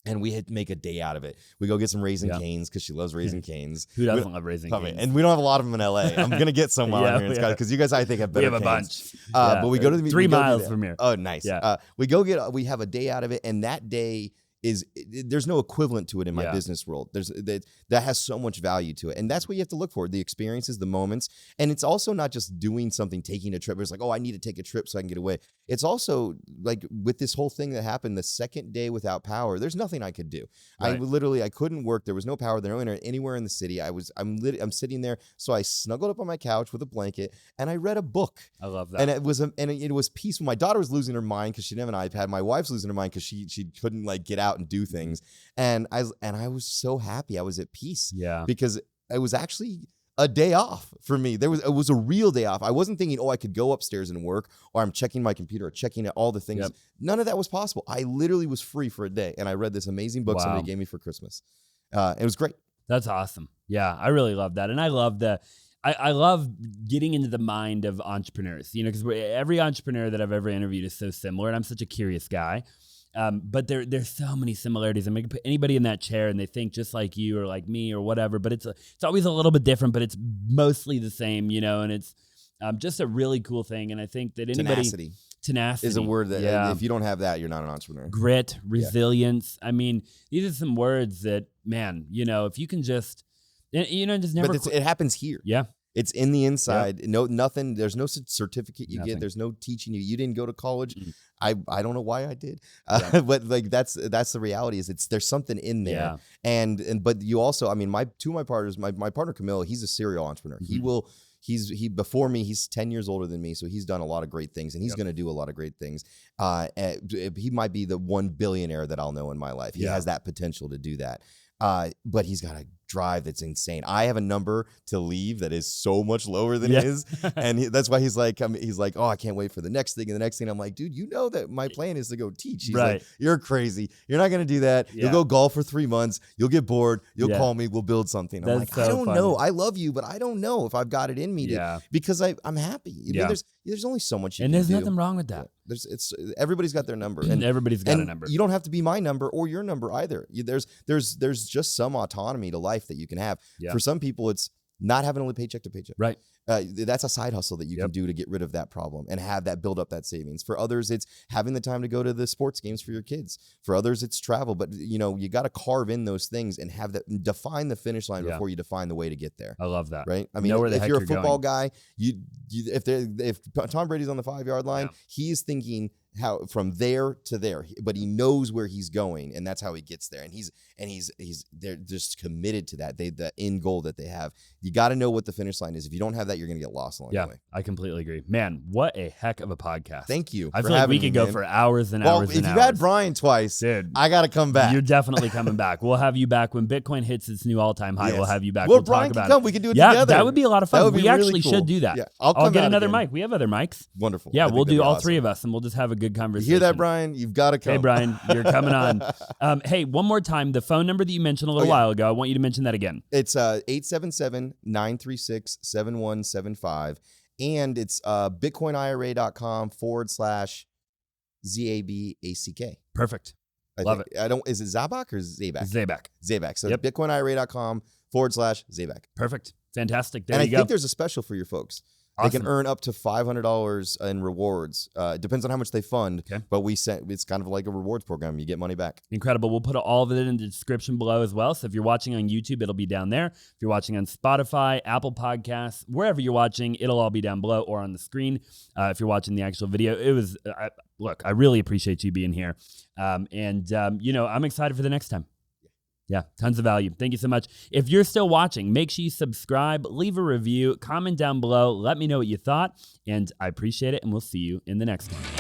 And we had to make a day out of it. We go get some Raisin Canes because she loves Raisin Canes. Who doesn't love Raisin Canes? And we don't have a lot of them in LA. I'm going to get some while I'm here because you guys, I think, have better canes. We have a bunch. But we go to the 3 miles from here. Oh, nice. Yeah. We have a day out of it. And that day there's no equivalent to it in my business world. That has so much value to it. And that's what you have to look for, the experiences, the moments. And it's also not just doing something, taking a trip. It's like, oh, I need to take a trip so I can get away. It's also like with this whole thing that happened the second day without power, there's nothing I could do. Right. I couldn't work. There was no power. There was no internet anywhere in the city. I'm sitting there. So I snuggled up on my couch with a blanket and I read a book. I love that. And it was peaceful. My daughter was losing her mind because she didn't have an iPad. My wife's losing her mind because she couldn't get out and do things. And I was so happy. I was at peace. Yeah. Because it was actually a day off for me. It was a real day off. I wasn't thinking, oh, I could go upstairs and work, or I'm checking my computer or checking all the things. Yep. None of that was possible. I literally was free for a day. And I read this amazing book somebody gave me for Christmas. It was great. That's awesome. Yeah, I really love that. And I love I love getting into the mind of entrepreneurs, because every entrepreneur that I've ever interviewed is so similar, and I'm such a curious guy. But there's so many similarities. I mean, you can put anybody in that chair and they think just like you or like me or whatever, but it's always a little bit different, but it's mostly the same, and it's just a really cool thing. And I think that tenacity is a word that if you don't have that, you're not an entrepreneur. Grit, resilience. I mean, these are some words that, man, if you can just never. But it happens here. Yeah. It's in the inside. Yep. No, nothing. There's no certificate you get. There's no teaching you. You didn't go to college. Mm-hmm. I don't know why I did, but that's the reality. Is there's something in there. Yeah. But you also, I mean, my partners, my partner Camille, he's a serial entrepreneur. Mm-hmm. He before me, he's 10 years older than me, so he's done a lot of great things, and he's going to do a lot of great things. He might be the one billionaire that I'll know in my life. He has that potential to do that. But he's got a drive that's insane. I have a number to leave that is so much lower than his, and that's why he's like, oh, I can't wait for the next thing and the next thing. I'm like, dude, that my plan is to go teach. He's like, you're crazy. You're not gonna do that. Yeah. You'll go golf for 3 months. You'll get bored. You'll call me. We'll build something. I'm like, I don't know. I love you, but I don't know if I've got it in me because I'm happy. I mean, there's only so much you can do. And there's nothing wrong with that. Everybody's got their number, and everybody's got a number. You don't have to be my number or your number either. There's just some autonomy to life that you can have. Yeah. For some people, it's not having only paycheck to paycheck. Right. That's a side hustle that you can do to get rid of that problem and have that build up that savings. For others, it's having the time to go to the sports games for your kids. For others, it's travel. But you got to carve in those things and have that, define the finish line before you define the way to get there. I love that. Right. I mean, if you're a football guy, if Tom Brady's on the 5-yard line, he's thinking how from there to there, but he knows where he's going, and that's how he gets there. And they're just committed to that. The end goal that they have. You got to know what the finish line is. If you don't have that, you're going to get lost along the way. I completely agree. Man, what a heck of a podcast. Thank you. I feel like we could go for hours and hours and hours. If you've had Brian twice, dude, I got to come back. You're definitely coming back. We'll have you back when Bitcoin hits its new all-time high. Yes. We'll have you back. Well, Brian can come. We can do it together. Yeah, that would be a lot of fun. We actually really cool. should do that. Yeah, I'll get another mic. We have other mics. Wonderful. Yeah, we'll do all three of us, and we'll just have a good conversation. You hear that, Brian? You've got to come. Hey, Brian, you're coming on. Hey, one more time, the phone number that you mentioned a little while ago, I want you to mention that again. It's 877-936-7175, and it's BitcoinIRA.com/ZABACK. Perfect. Love it. Is it Zaback or Zaback? Zaback. So BitcoinIRA.com/Zaback. Perfect. Fantastic. There you go. And I think there's a special for your folks. Awesome. They can earn up to $500 in rewards. It depends on how much they fund, but it's kind of like a rewards program. You get money back. Incredible. We'll put all of it in the description below as well. So if you're watching on YouTube, it'll be down there. If you're watching on Spotify, Apple Podcasts, wherever you're watching, it'll all be down below or on the screen. If you're watching the actual video, look, I really appreciate you being here. I'm excited for the next time. Yeah, tons of value. Thank you so much. If you're still watching, make sure you subscribe, leave a review, comment down below. Let me know what you thought, and I appreciate it, and we'll see you in the next one.